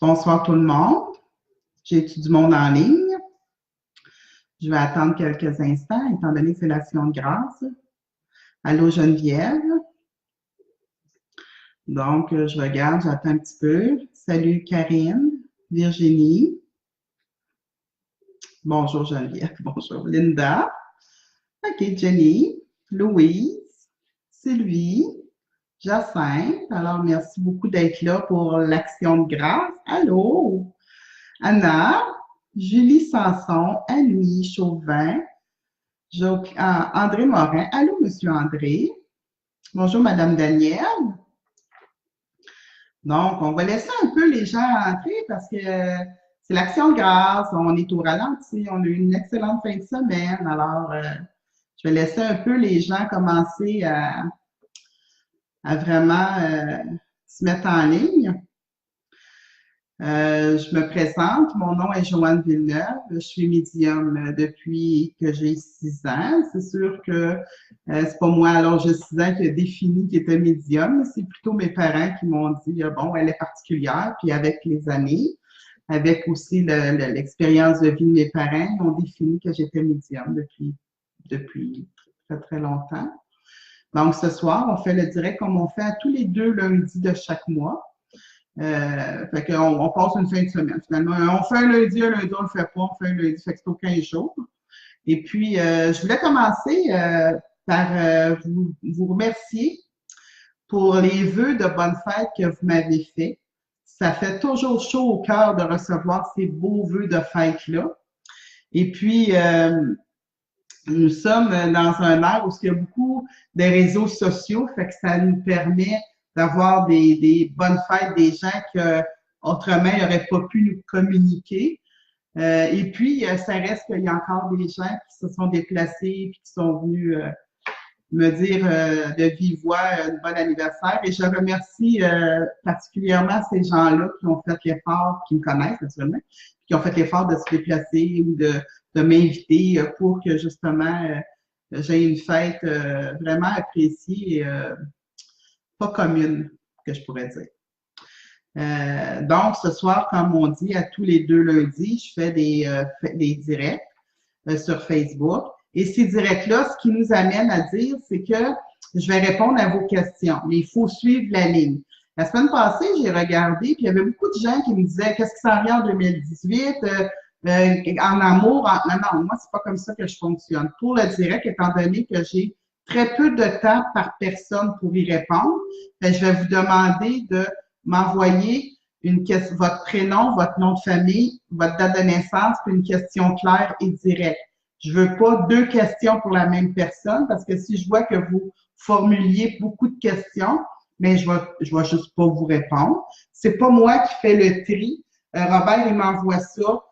Bonsoir tout le monde. J'ai du monde en ligne. Je vais attendre quelques instants, étant donné que c'est l'action de grâce. Allô Geneviève. Donc, je regarde, j'attends un petit peu. Salut Karine, Virginie. Bonjour Geneviève, bonjour Linda. OK, Jenny, Louise, Sylvie, Jacinthe. Alors, merci beaucoup d'être là pour l'action de grâce. Allô, Anna, Julie Sanson, Annie Chauvin, André Morin. Allô, Monsieur André. Bonjour, Madame Danielle. Donc, on va laisser un peu les gens entrer parce que c'est l'action de grâce. On est au ralenti. On a eu une excellente fin de semaine. Alors, je vais laisser un peu les gens commencer à vraiment se mettre en ligne. Je me présente, mon nom est Joanne Villeneuve, je suis médium depuis que j'ai 6 ans. C'est sûr que c'est pas moi à l'âge de 6 ans qui a défini qui était médium, c'est plutôt mes parents qui m'ont dit bon, elle est particulière, puis avec les années, avec aussi l'expérience de vie de mes parents, ils ont défini que j'étais médium depuis très, très longtemps. Donc, ce soir, on fait le direct comme on fait à tous les 2 lundis de chaque mois. Fait qu'on passe une fin de semaine, finalement. On fait un lundi, on le fait pas, on fait un lundi, fait que c'est aux 15 jours. Et puis, je voulais commencer par vous remercier pour les vœux de bonne fête que vous m'avez fait. Ça fait toujours chaud au cœur de recevoir ces beaux vœux de fête-là. Et puis, nous sommes dans un ère où il y a beaucoup de réseaux sociaux, fait que ça nous permet d'avoir des bonnes fêtes des gens que autrement ils n'auraient pas pu nous communiquer. Et puis, ça reste qu'il y a encore des gens qui se sont déplacés et qui sont venus me dire de vive voix un bon anniversaire. Et je remercie particulièrement ces gens-là qui ont fait l'effort, qui me connaissent naturellement, qui ont fait l'effort de se déplacer ou de m'inviter pour que justement j'ai une fête vraiment appréciée et pas commune, que je pourrais dire. Donc, ce soir, comme on dit, à tous les 2 lundis, je fais des directs sur Facebook. Et ces directs-là, ce qui nous amène à dire, c'est que je vais répondre à vos questions, mais il faut suivre la ligne. La semaine passée, j'ai regardé, puis il y avait beaucoup de gens qui me disaient qu'est-ce qui s'en vient en 2018, en amour. Non, moi, c'est pas comme ça que je fonctionne. Pour le direct, étant donné que j'ai très peu de temps par personne pour y répondre, je vais vous demander de m'envoyer votre prénom, votre nom de famille, votre date de naissance, puis une question claire et directe. Je veux pas 2 questions pour la même personne parce que si je vois que vous formuliez beaucoup de questions, mais je vais juste pas vous répondre. C'est pas moi qui fais le tri. Robert, il m'envoie ça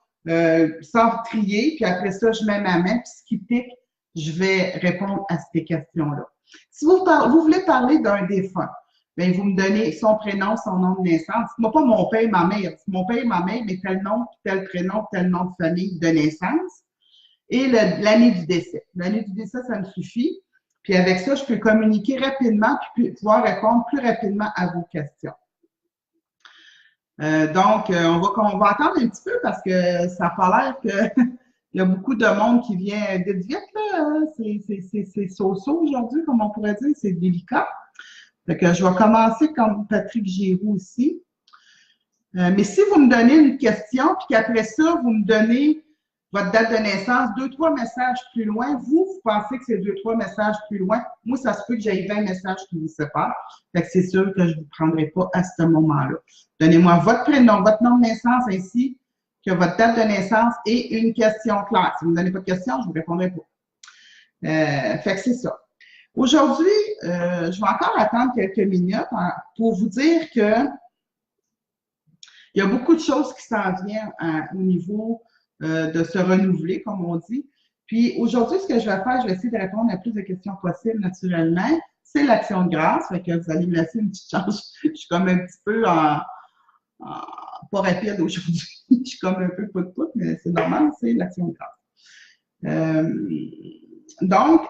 sans trier, puis après ça, je mets ma main, puis ce qui pique, je vais répondre à ces questions-là. Si vous voulez parler d'un défunt, bien, vous me donnez son prénom, son nom de naissance. Moi, pas mon père et ma mère. Mon père et ma mère, mais tel nom, tel prénom, tel nom de famille de naissance. Et l'année du décès. L'année du décès, ça me suffit. Puis avec ça, je peux communiquer rapidement puis pouvoir répondre plus rapidement à vos questions. Donc, on va attendre un petit peu parce que ça n'a pas l'air qu'il y a beaucoup de monde qui vient vite, là. C'est so-so aujourd'hui, comme on pourrait dire. C'est délicat. Fait que je vais commencer comme Patrick Giroux ici. Mais si vous me donnez une question, puis qu'après ça, vous me donnez votre date de naissance, 2-3 messages plus loin, vous pensez que c'est 2-3 messages plus loin. Moi, ça se peut que j'aie 20 messages qui vous séparent. Fait que c'est sûr que je ne vous prendrai pas à ce moment-là. Donnez-moi votre prénom, votre nom de naissance, ainsi que votre date de naissance et une question claire. Si vous ne me donnez pas de question, je ne vous répondrai pas. Fait que c'est ça. Aujourd'hui, je vais encore attendre quelques minutes pour vous dire que il y a beaucoup de choses qui s'en viennent au niveau de se renouveler, comme on dit. Puis aujourd'hui, ce que je vais faire, je vais essayer de répondre à plus de questions possibles naturellement. C'est l'action de grâce, fait que vous allez me laisser une petite chance. Je suis comme un petit peu pas rapide aujourd'hui. Je suis comme un peu pout-pout, mais c'est normal, c'est l'action de grâce. Donc,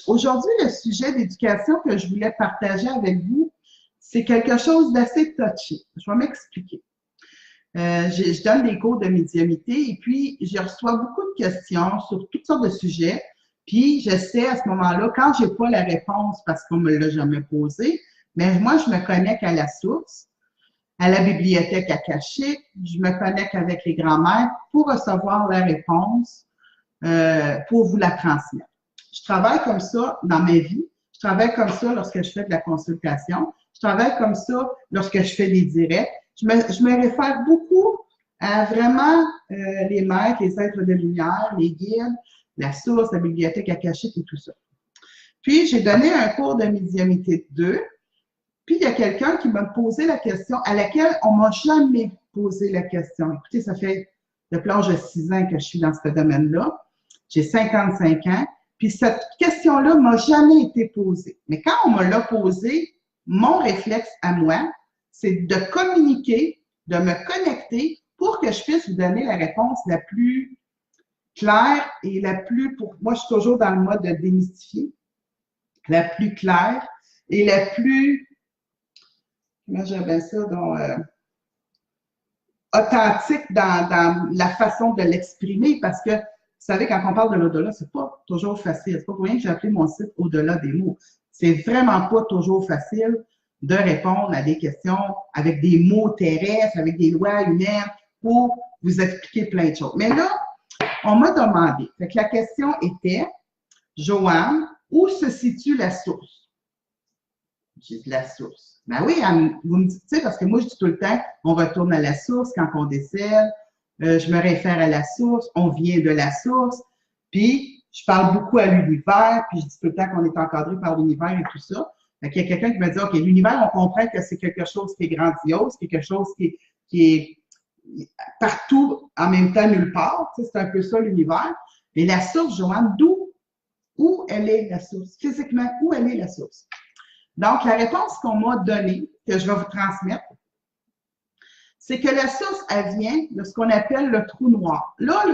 aujourd'hui, le sujet d'éducation que je voulais partager avec vous, c'est quelque chose d'assez touchy. Je vais m'expliquer. Je donne des cours de médiumnité et puis je reçois beaucoup de questions sur toutes sortes de sujets. Puis j'essaie à ce moment-là, quand j'ai pas la réponse parce qu'on me l'a jamais posée, mais moi, je me connecte à la source, à la bibliothèque akashique, je me connecte avec les grands-mères pour recevoir la réponse, pour vous la transmettre. Je travaille comme ça dans ma vie. Je travaille comme ça lorsque je fais de la consultation. Je travaille comme ça lorsque je fais des directs. Je me réfère beaucoup à vraiment les maîtres, les êtres de lumière, les guides, la source, la bibliothèque akashique et tout ça. Puis, j'ai donné un cours de médiumnité 2. Puis, il y a quelqu'un qui m'a posé la question à laquelle on m'a jamais posé la question. Écoutez, ça fait depuis l'âge de 6 ans que je suis dans ce domaine-là. J'ai 55 ans. Puis, cette question-là m'a jamais été posée. Mais quand on me l'a posée, mon réflexe à moi, c'est de communiquer, de me connecter pour que je puisse vous donner la réponse la plus claire et la plus, pour moi, je suis toujours dans le mode de démystifier, la plus claire et la plus, comment j'appelle ça, donc, authentique dans la façon de l'exprimer parce que, vous savez, quand on parle de l'au-delà, c'est pas toujours facile. C'est pas pour rien que j'ai appelé mon site Au-delà des mots. C'est vraiment pas toujours facile de répondre à des questions avec des mots terrestres, avec des lois humaines pour vous expliquer plein de choses. Mais là, on m'a demandé. Fait que la question était, Joanne, où se situe la source? J'ai dit la source. Ben oui, vous me dites, tu sais, parce que moi, je dis tout le temps, on retourne à la source quand on décède. Je me réfère à la source, on vient de la source. Puis, je parle beaucoup à l'univers, puis je dis tout le temps qu'on est encadré par l'univers et tout ça. Fait qu'il y a quelqu'un qui me dit, OK, l'univers, on comprend que c'est quelque chose qui est grandiose, quelque chose qui est partout, en même temps, nulle part. Tu sais, c'est un peu ça, l'univers. Et la source, Joanne, où elle est la source? Physiquement, où elle est la source? Donc, la réponse qu'on m'a donnée, que je vais vous transmettre, c'est que la source, elle vient de ce qu'on appelle le trou noir. Là,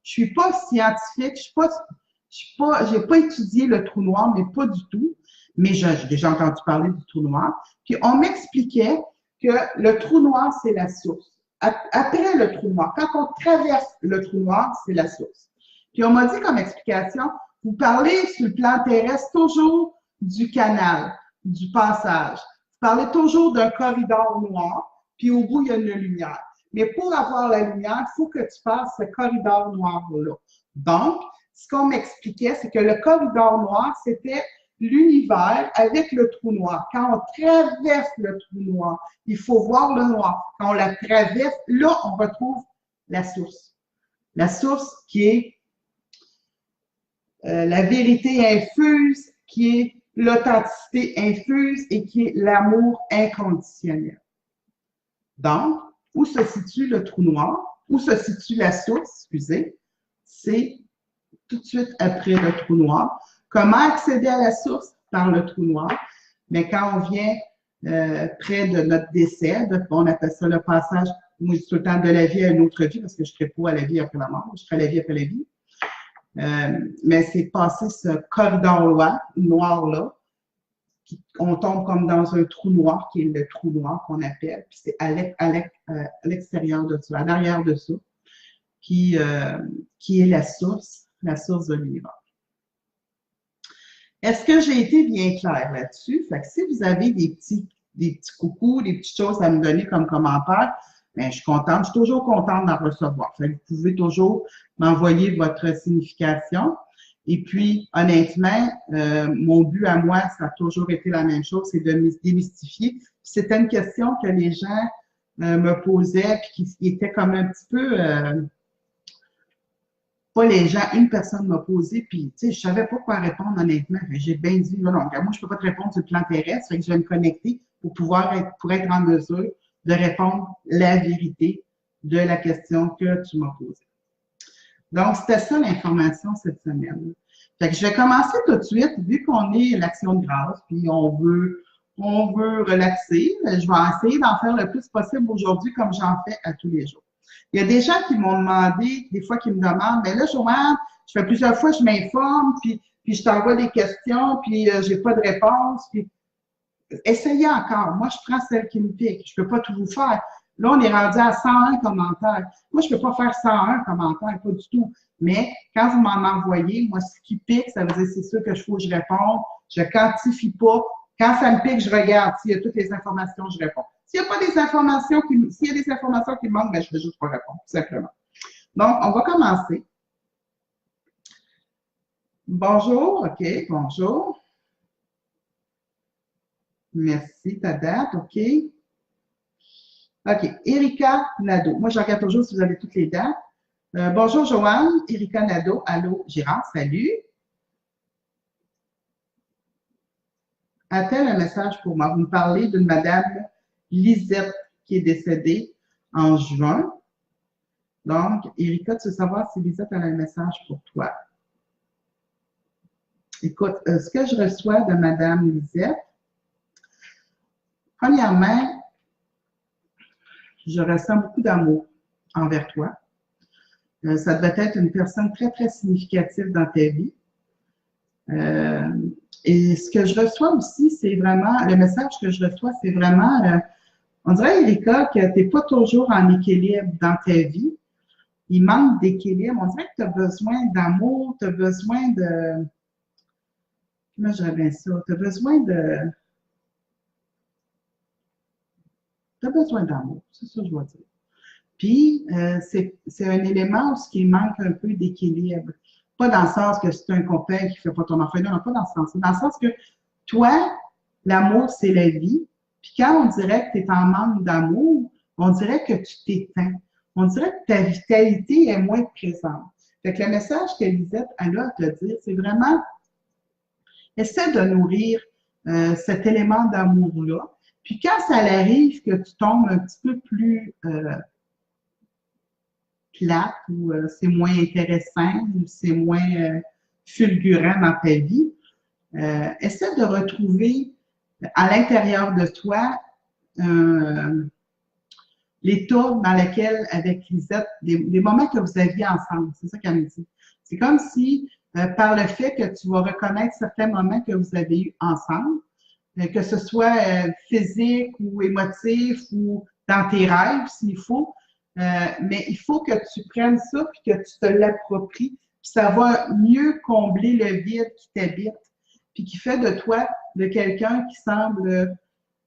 je suis pas scientifique, j'ai pas étudié le trou noir, mais pas du tout. Mais j'ai déjà entendu parler du trou noir. Puis, on m'expliquait que le trou noir, c'est la source. Après le trou noir, quand on traverse le trou noir, c'est la source. Puis, on m'a dit comme explication, vous parlez sur le plan terrestre toujours du canal, du passage. Vous parlez toujours d'un corridor noir, puis au bout, il y a une lumière. Mais pour avoir la lumière, il faut que tu passes ce corridor noir-là. Donc, ce qu'on m'expliquait, c'est que le corridor noir, c'était l'univers avec le trou noir. Quand on traverse le trou noir, il faut voir le noir. Quand on la traverse, là, on retrouve la source. La source qui est la vérité infuse, qui est l'authenticité infuse et qui est l'amour inconditionnel. Donc, où se situe le trou noir? Où se situe la source? Excusez. C'est tout de suite après le trou noir. Comment accéder à la source? Par le trou noir. Mais quand on vient près de notre décès, on appelle ça le passage, moi je dis tout le temps, de la vie à une autre vie, parce que je ne serai pas à la vie après la mort, je serai à la vie après la vie. Mais c'est passer ce corridor noir-là, on tombe comme dans un trou noir, qui est le trou noir qu'on appelle, puis c'est à l'extérieur de ça, à l'arrière de ça, qui est la source de l'univers. Est-ce que j'ai été bien claire là-dessus? Fait que si vous avez des petits coucous, des petites choses à me donner comme commentaire, bien, je suis contente, je suis toujours contente d'en recevoir. Fait que vous pouvez toujours m'envoyer votre signification. Et puis, honnêtement, mon but à moi, ça a toujours été la même chose, c'est de démystifier. C'était une question que les gens me posaient, puis qui était comme un petit peu, pas les gens, une personne m'a posé, puis tu sais, je savais pas quoi répondre honnêtement. J'ai bien dit, non, moi, je peux pas te répondre sur le plan terrestre, fait que je vais me connecter pour être en mesure de répondre la vérité de la question que tu m'as posée. Donc, c'était ça l'information cette semaine. Fait que je vais commencer tout de suite, vu qu'on est l'action de grâce, puis on veut relaxer. Je vais essayer d'en faire le plus possible aujourd'hui, comme j'en fais à tous les jours. Il y a des gens qui m'ont demandé, des fois qui me demandent, mais là, Joanne, je fais plusieurs fois, je m'informe, puis je t'envoie des questions, puis j'ai pas de réponse, puis essayez encore. Moi, je prends celle qui me pique. Je peux pas tout vous faire, Là, on est rendu à 101 commentaires. Moi, je ne peux pas faire 101 commentaires, pas du tout. Mais quand vous m'en envoyez, moi, ce qui pique, ça veut dire c'est sûr que je faut que je réponde. Je quantifie pas. Quand ça me pique, je regarde. S'il y a toutes les informations, je réponds. S'il n'y a pas des s'il y a des informations qui manquent, ben, je vais juste pas répondre, tout simplement. Donc, on va commencer. Bonjour, OK, bonjour. Merci, ta date, OK. OK, Erika Nadeau. Moi, je regarde toujours si vous avez toutes les dates. Bonjour, Joanne. Erika Nadeau. Allô, Gérard, salut. A-t-elle un message pour moi? Vous me parlez d'une madame Lisette qui est décédée en juin. Donc, Erika, tu veux savoir si Lisette a un message pour toi? Écoute, ce que je reçois de madame Lisette, premièrement, je ressens beaucoup d'amour envers toi. Ça devait être une personne très, très significative dans ta vie. Et ce que je reçois aussi, c'est vraiment, le message que je reçois, c'est vraiment, on dirait, Erika, que tu n'es pas toujours en équilibre dans ta vie. Il manque d'équilibre. On dirait que tu as besoin d'amour, tu as besoin de, comment je dirais bien ça, tu as besoin de, tu as besoin d'amour, c'est ça que je veux dire. Puis, c'est un élément où ce qui manque un peu d'équilibre. Pas dans le sens que c'est un copain qui ne fait pas ton affaire, non, pas dans ce sens. C'est dans le sens que toi, l'amour, c'est la vie. Puis quand on dirait que tu es en manque d'amour, on dirait que tu t'éteins. On dirait que ta vitalité est moins présente. Fait que le message que Lisette a là à te dire, c'est vraiment, essaie de nourrir cet élément d'amour-là. Puis quand ça arrive que tu tombes un petit peu plus plate ou c'est moins intéressant ou c'est moins fulgurant dans ta vie, essaie de retrouver à l'intérieur de toi l'état dans lequel, avec Lisette, les moments que vous aviez ensemble. C'est ça qu'elle me dit. C'est comme si, par le fait que tu vas reconnaître certains moments que vous avez eus ensemble, que ce soit physique ou émotif ou dans tes rêves, s'il faut, mais il faut que tu prennes ça puis que tu te l'appropries. Puis ça va mieux combler le vide qui t'habite puis qui fait de toi de quelqu'un qui semble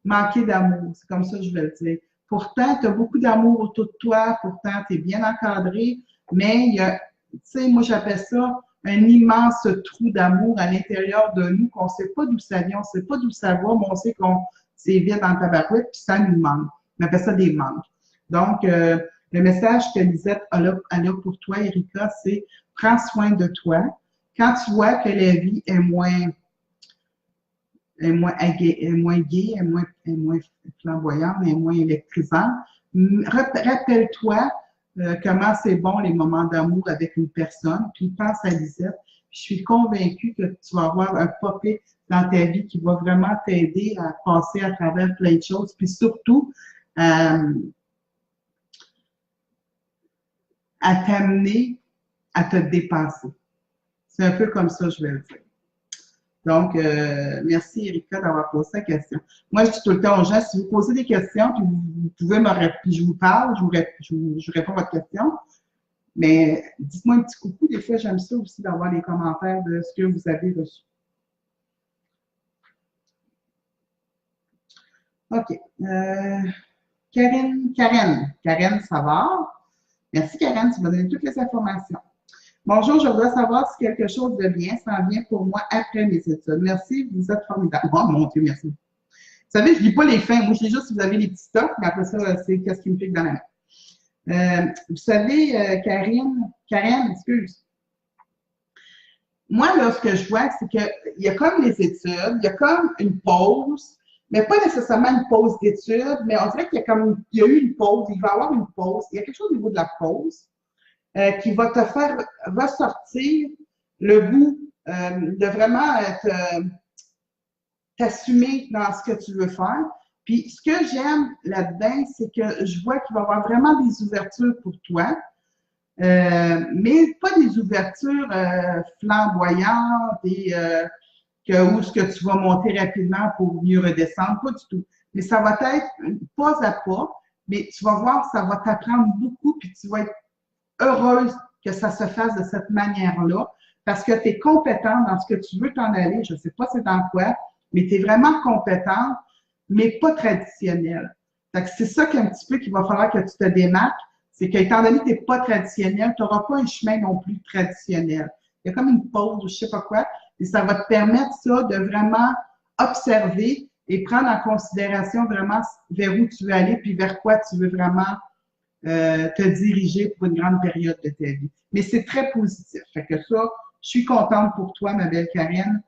manquer d'amour. C'est comme ça que je vais le dire. Pourtant, tu as beaucoup d'amour autour de toi, pourtant, tu es bien encadré, mais il y a, tu sais, moi j'appelle ça un immense trou d'amour à l'intérieur de nous qu'on ne sait pas d'où ça vient, on ne sait pas d'où ça va, mais on sait qu'on c'est vide dans ta barouette, puis ça nous manque. On appelle ça des manques. Donc, le message que Lisette a là pour toi, Erika, c'est prends soin de toi. Quand tu vois que la vie est moins gaie, est moins flamboyante, est moins électrisante, rappelle-toi comment c'est bon les moments d'amour avec une personne, puis pense à Lisette. Puis je suis convaincue que tu vas avoir un pop-up dans ta vie qui va vraiment t'aider à passer à travers plein de choses, puis surtout à t'amener à te dépasser. C'est un peu comme ça, je vais le dire. Donc, merci Erika d'avoir posé la question. Moi, je dis tout le temps aux gens, si vous posez des questions, puis vous pouvez me répondre, puis je vous parle, je réponds à votre question. Mais dites-moi un petit coucou. Des fois, j'aime ça aussi d'avoir les commentaires de ce que vous avez reçu. OK. Karen Savard. Merci, Karen, tu m'as donné toutes les informations. Bonjour, je voudrais savoir si quelque chose de bien s'en vient pour moi après mes études. Merci, vous êtes formidable. Oh mon Dieu, merci. Vous savez, je ne lis pas les fins. Moi, je lis juste si vous avez les petits stocks, mais après ça, c'est qu'est-ce qui me pique dans la main. Vous savez, Karen, excuse. Moi, là, ce que je vois, c'est qu'il y a comme les études, il y a comme une pause, mais pas nécessairement une pause d'études, mais on dirait qu'il y a eu une pause, il va y avoir une pause. Il y a quelque chose au niveau de la pause qui va te faire ressortir le goût de vraiment t'assumer dans ce que tu veux faire. Puis, ce que j'aime là-dedans, c'est que je vois qu'il va y avoir vraiment des ouvertures pour toi, mais pas des ouvertures flamboyantes et où ce que tu vas monter rapidement pour mieux redescendre, pas du tout. Mais ça va être pas à pas, mais tu vas voir, ça va t'apprendre beaucoup, puis tu vas être heureuse que ça se fasse de cette manière-là, parce que tu es compétente dans ce que tu veux t'en aller. Je ne sais pas c'est dans quoi, mais tu es vraiment compétente, mais pas traditionnelle. Fait que c'est ça qu'un petit peu qu'il va falloir que tu te démarques, c'est qu'étant donné que tu n'es pas traditionnel, tu n'auras pas un chemin non plus traditionnel. Il y a comme une pause ou je ne sais pas quoi, et ça va te permettre ça de vraiment observer et prendre en considération vraiment vers où tu veux aller, puis vers quoi tu veux vraiment te diriger pour une grande période de ta vie. Mais c'est très positif. Fait que ça, je suis contente pour toi, ma belle Karine.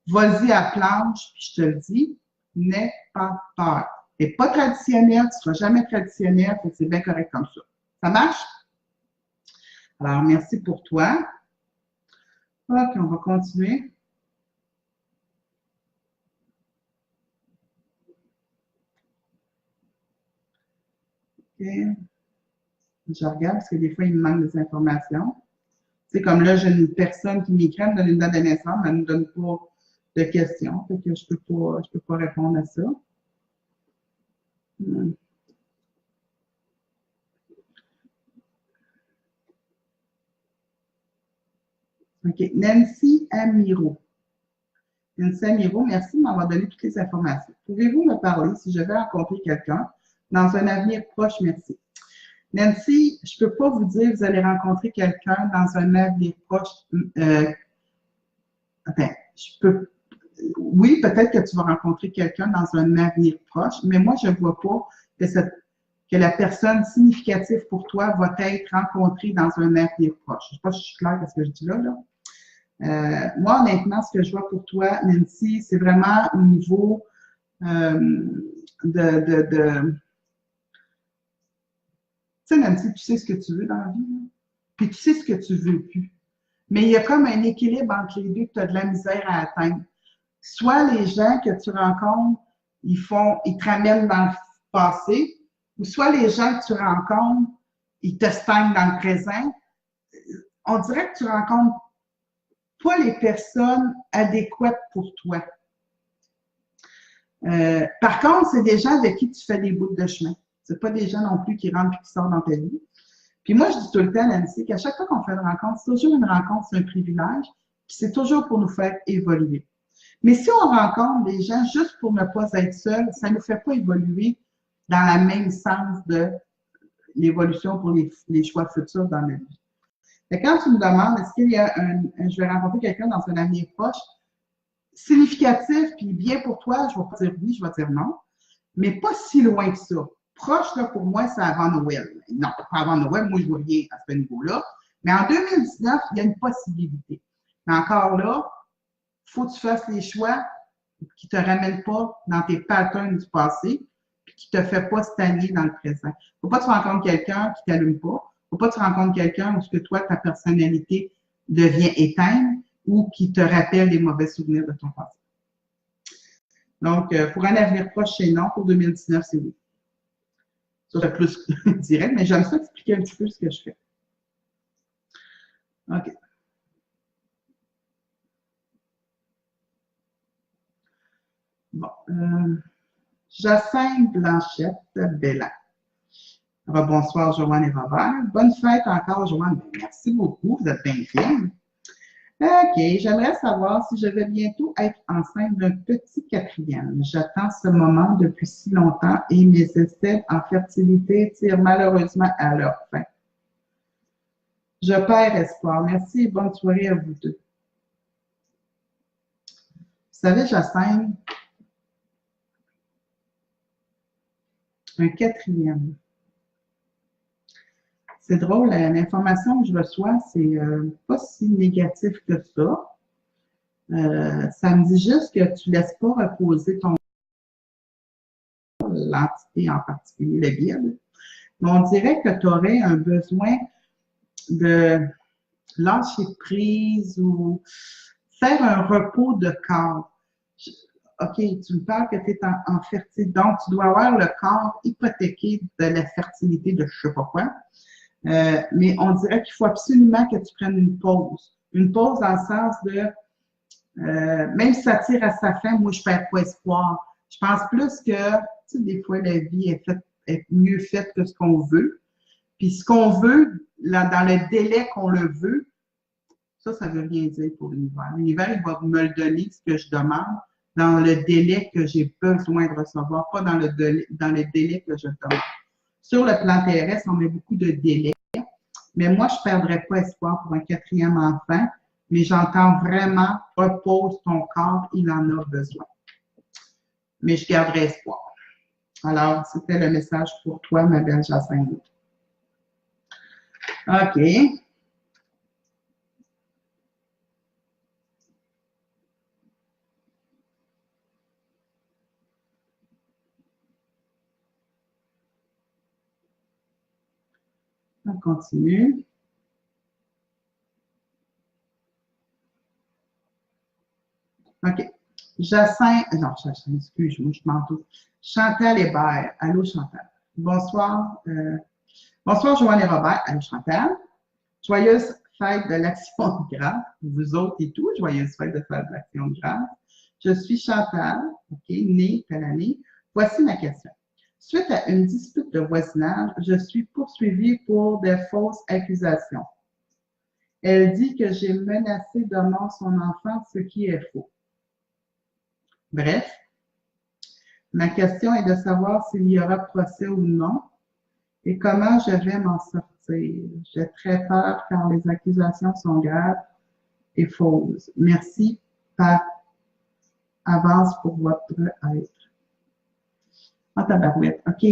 Vas-y à planche, puis je te le dis, n'aie pas peur. Tu n'es pas traditionnel, tu ne seras jamais traditionnel, c'est bien correct comme ça. Ça marche? Alors, merci pour toi. OK, on va continuer. OK. Je regarde parce que des fois, il me manque des informations. C'est comme là, j'ai une personne qui m'écrit, me donne une date de naissance, mais elle ne me donne pas de questions. Fait que je peux pas répondre à ça. OK. Nancy Amiro. Nancy Amiro, merci de m'avoir donné toutes les informations. Pouvez-vous me parler si je vais rencontrer quelqu'un dans un avenir proche? Merci. Nancy, je ne peux pas vous dire que vous allez rencontrer quelqu'un dans un avenir proche. Je peux. Oui, peut-être que tu vas rencontrer quelqu'un dans un avenir proche, mais moi, je ne vois pas que la personne significative pour toi va être rencontrée dans un avenir proche. Je ne sais pas si je suis claire avec ce que je dis là. Moi, honnêtement, ce que je vois pour toi, Nancy, c'est vraiment au niveau tu sais, Nancy, tu sais ce que tu veux dans la vie, là? Puis tu sais ce que tu veux plus. Mais il y a comme un équilibre entre les deux que tu as de la misère à atteindre. Soit les gens que tu rencontres, ils te ramènent dans le passé, ou soit les gens que tu rencontres, ils te stagnent dans le présent. On dirait que tu rencontres pas les personnes adéquates pour toi. Par contre, c'est des gens avec qui tu fais des bouts de chemin. C'est pas des gens non plus qui rentrent et qui sortent dans ta vie. Puis moi, je dis tout le temps, Nancy, qu'à chaque fois qu'on fait une rencontre, c'est toujours une rencontre, c'est un privilège, puis c'est toujours pour nous faire évoluer. Mais si on rencontre des gens juste pour ne pas être seul, ça ne nous fait pas évoluer dans le même sens de l'évolution pour les choix futurs dans notre vie. Et quand tu me demandes, est-ce qu'il y a je vais rencontrer quelqu'un dans un avenir proche, significatif, puis bien pour toi, je ne vais pas dire oui, je vais dire non, mais pas si loin que ça. Proche, là, pour moi, c'est avant Noël. Non, pas avant Noël, moi, je ne vois rien à ce niveau-là. Mais en 2019, il y a une possibilité. Mais encore là, il faut que tu fasses les choix qui ne te ramènent pas dans tes patterns du passé, puis qui ne te fait pas stagner dans le présent. Il ne faut pas que tu rencontres quelqu'un qui ne t'allume pas. Il ne faut pas que tu rencontres quelqu'un où que toi, ta personnalité devient éteinte ou qui te rappelle les mauvais souvenirs de ton passé. Donc, pour un avenir proche, c'est non. Pour 2019, c'est oui. Ça, c'est plus direct, mais j'aime ça expliquer un petit peu ce que je fais. OK. Bon. Jacinthe Blanchette Bellan. Bonsoir, Joanne et Robert. Bonne fête encore, Joanne. Merci beaucoup, vous êtes bien fine. OK, j'aimerais savoir si je vais bientôt être enceinte d'un petit quatrième. J'attends ce moment depuis si longtemps et mes essais en fertilité tirent malheureusement à leur fin. Je perds espoir. Merci et bonne soirée à vous deux. Vous savez, Jacinthe, un quatrième. C'est drôle, l'information que je reçois, c'est pas si négatif que ça. Ça me dit juste que tu ne laisses pas reposer l'entité en particulier, le guide. Mais on dirait que tu aurais un besoin de lâcher prise ou faire un repos de corps. OK, tu me parles que tu es en fertilité, donc tu dois avoir le corps hypothéqué de la fertilité de je ne sais pas quoi. Mais on dirait qu'il faut absolument que tu prennes une pause. Une pause dans le sens de, même si ça tire à sa fin, moi, je ne perds pas espoir. Je pense plus que, tu sais, des fois, la vie est faite est mieux faite que ce qu'on veut. Puis ce qu'on veut, là, dans le délai qu'on le veut, ça veut rien dire pour l'univers. L'univers, il va me le donner, ce que je demande, dans le délai que j'ai besoin de recevoir, pas dans le délai que je demande. Sur le plan terrestre, on met beaucoup de délais, mais moi, je ne perdrai pas espoir pour un 4e enfant, mais j'entends vraiment, repose ton corps, il en a besoin. Mais je garderai espoir. Alors, c'était le message pour toi, ma belle Jacinthe. OK. On continue. OK. Jacinthe, non, excuse-moi, je m'entoure. Chantal Hébert. Allô, Chantal. Bonsoir. Bonsoir, Joanne et Robert. Allô, Chantal. Joyeuse fête de l'Action de grâce. Vous autres et tout, joyeuse fête de l'Action de grâce. Je suis Chantal, OK, née telle année. Voici ma question. Suite à une dispute de voisinage, je suis poursuivie pour des fausses accusations. Elle dit que j'ai menacé de mort son enfant, ce qui est faux. Bref, ma question est de savoir s'il y aura procès ou non et comment je vais m'en sortir. J'ai très peur car les accusations sont graves et fausses. Merci par avance pour votre aide. Ah, tabarouette, OK.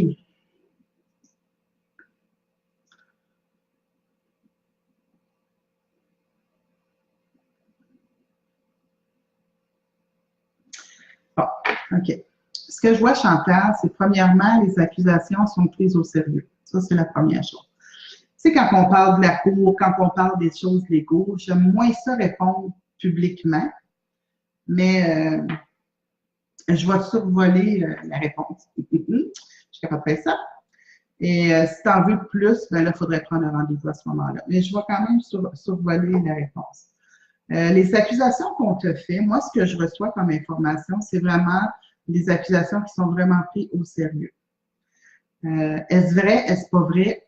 Bon, OK. Ce que je vois, Chantal, c'est premièrement, les accusations sont prises au sérieux. Ça, c'est la première chose. Tu sais, quand on parle de la cour, quand on parle des choses légaux, j'aime moins ça répondre publiquement, mais je vais survoler la réponse. Je suis capable de faire ça. Et si tu en veux plus, ben là, il faudrait prendre un rendez-vous à ce moment-là. Mais je vais quand même survoler la réponse. Les accusations qu'on te fait, moi, ce que je reçois comme information, c'est vraiment des accusations qui sont vraiment prises au sérieux. Est-ce vrai? Est-ce pas vrai?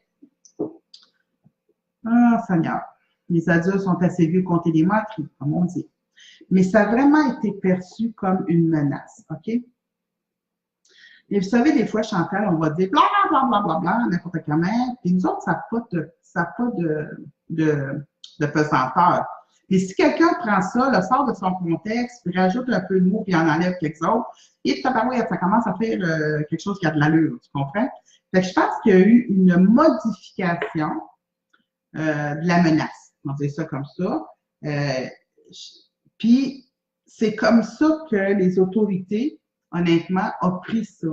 Ah, Seigneur. Les adultes sont assez vieux pour compter les meurtres, comme on dit. Mais ça a vraiment été perçu comme une menace, OK? Et vous savez, des fois, Chantal, on va dire blablabla, n'importe comment, puis nous autres, ça n'a pas de pesanteur. Et si quelqu'un prend ça, le sort de son contexte, puis rajoute un peu de mots, puis en enlève quelques autres, et ça commence à faire quelque chose qui a de l'allure, tu comprends? Fait que je pense qu'il y a eu une modification de la menace. On va dire ça comme ça. Puis, c'est comme ça que les autorités, honnêtement, ont pris ça.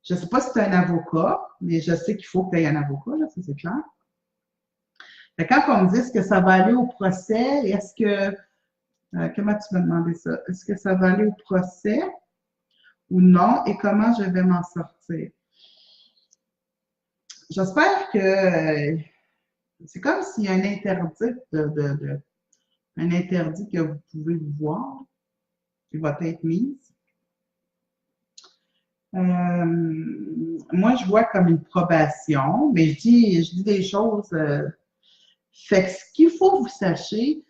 Je ne sais pas si tu es un avocat, mais je sais qu'il faut que tu aies un avocat, là, ça c'est clair. Fait quand on me dit que ça va aller au procès, est-ce que, comment tu m'as demandé ça? Est-ce que ça va aller au procès ou non et comment je vais m'en sortir? J'espère que c'est comme s'il y a un interdit un interdit que vous pouvez voir qui va être mis. Moi, je vois comme une probation, mais je dis des choses. Fait que ce qu'il faut que vous sachiez,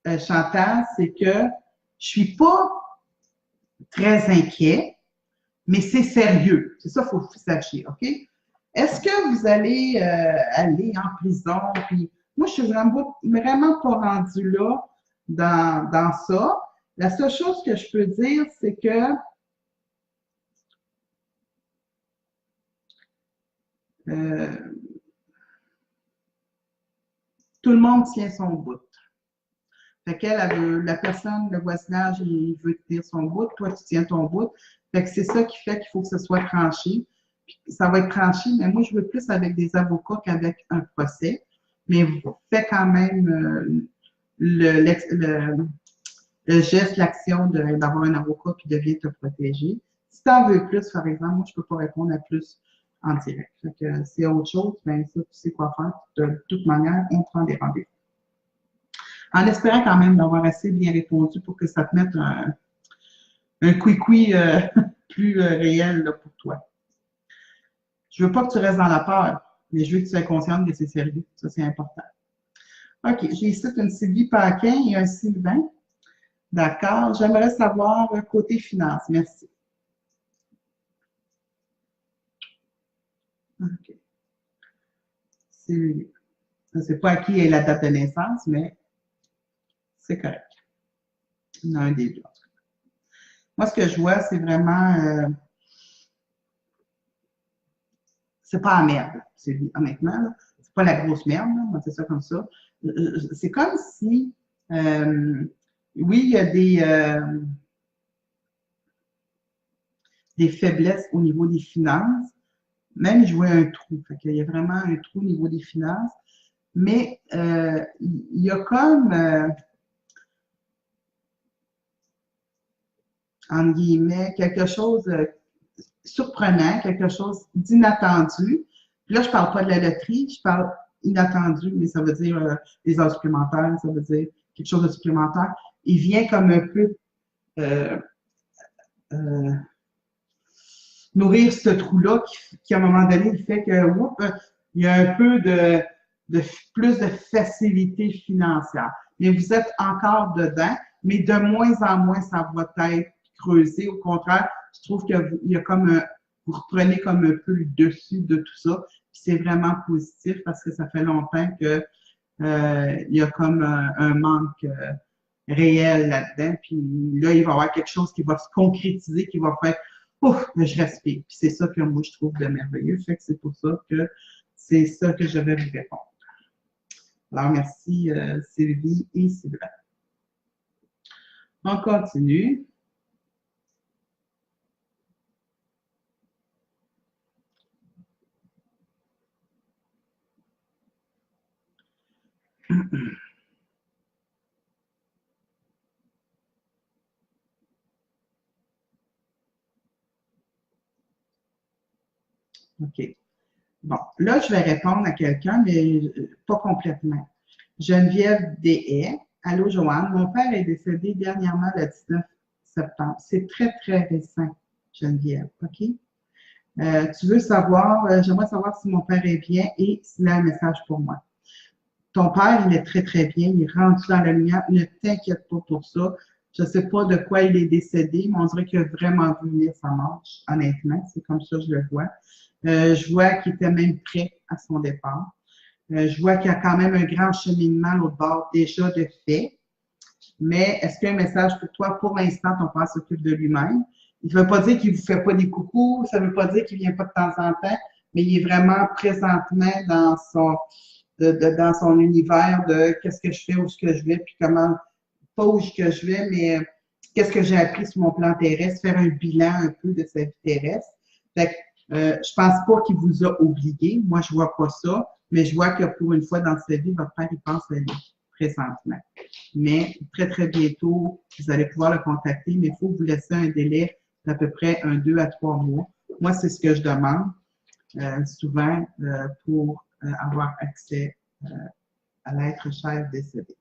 Chantal, c'est que je suis pas très inquiet, mais c'est sérieux. C'est ça qu'il faut que vous sachiez, OK? Est-ce que vous allez aller en prison? Puis, moi, je suis vraiment pas rendue là dans ça. La seule chose que je peux dire, c'est que tout le monde tient son bout. Fait qu'elle, la personne, le voisinage, il veut tenir son bout, toi, tu tiens ton bout. Fait que c'est ça qui fait qu'il faut que ce soit tranché. Puis ça va être tranché, mais moi, je veux plus avec des avocats qu'avec un procès. Mais fais quand même le geste, l'action d'avoir un avocat qui devient te protéger. Si tu en veux plus, par exemple, moi, je ne peux pas répondre à plus en direct. Fait que s'il y a autre chose, ben ça, tu sais quoi faire. De toute manière, on prend des rendez-vous. En espérant quand même d'avoir assez bien répondu pour que ça te mette un couicoui plus réel là, pour toi. Je veux pas que tu restes dans la peur, mais je veux que tu sois consciente que c'est sérieux. Ça, c'est important. OK, j'ai ici une Sylvie Paquin et un Sylvain. D'accord. J'aimerais savoir côté finance. Merci. OK. Je ne sais pas à qui est la date de naissance, mais c'est correct. Il y en a un des deux. Moi, ce que je vois, c'est vraiment c'est pas la merde, honnêtement. C'est pas la grosse merde, là, on va dire ça comme ça. C'est comme si oui, il y a des faiblesses au niveau des finances. Même je vois un trou. Fait qu'il y a vraiment un trou au niveau des finances. Mais il y a comme entre guillemets, quelque chose de surprenant, quelque chose d'inattendu. Puis là, je parle pas de la loterie, je parle inattendu, mais ça veut dire des heures supplémentaires, ça veut dire quelque chose de supplémentaire. Il vient comme un peu euh, euh, nourrir ce trou-là qui, à un moment donné, il fait que il y a un peu de plus de facilité financière. Mais vous êtes encore dedans, mais de moins en moins, ça va être creusé. Au contraire, je trouve qu'il y a comme vous reprenez comme un peu le dessus de tout ça. C'est vraiment positif parce que ça fait longtemps que il y a comme un manque réel là-dedans. Puis là, il va y avoir quelque chose qui va se concrétiser, qui va faire ouf, je respire. Puis c'est ça que moi, je trouve de merveilleux. Fait que c'est pour ça que c'est ça que je vais vous répondre. Alors, merci Sylvie et Sylvain. On continue. OK. Bon, là, je vais répondre à quelqu'un, mais pas complètement. Geneviève Deshaies. Allô, Joanne. Mon père est décédé dernièrement le 19 septembre. C'est très, très récent, Geneviève. OK? Tu veux savoir, j'aimerais savoir si mon père est bien et s'il a un message pour moi. Ton père, il est très, très bien. Il est rendu dans la lumière. Ne t'inquiète pas pour ça. Je ne sais pas de quoi il est décédé, mais on dirait qu'il a vraiment vu venir sa mort, honnêtement. C'est comme ça que je le vois. Je vois qu'il était même prêt à son départ. Je vois qu'il y a quand même un grand cheminement à l'autre bord déjà de fait. Mais est-ce qu'il y a un message pour toi? Pour l'instant, ton père s'occupe de lui-même. Il ne veut pas dire qu'il ne vous fait pas des coucous, ça ne veut pas dire qu'il ne vient pas de temps en temps, mais il est vraiment présentement dans son univers de qu'est-ce que je fais, où est-ce que je vais, puis comment, pas où est-ce que je vais, mais qu'est-ce que j'ai appris sur mon plan terrestre, faire un bilan un peu de sa vie terrestre. Fait que, je pense pas qu'il vous a oublié. Moi, je vois pas ça, mais je vois que pour une fois dans sa vie, votre père, il pense à lui présentement. Mais très, très bientôt, vous allez pouvoir le contacter, mais il faut vous laisser un délai d'à peu près 2 à 3 mois. Moi, c'est ce que je demande souvent pour avoir accès à l'être cher décédé.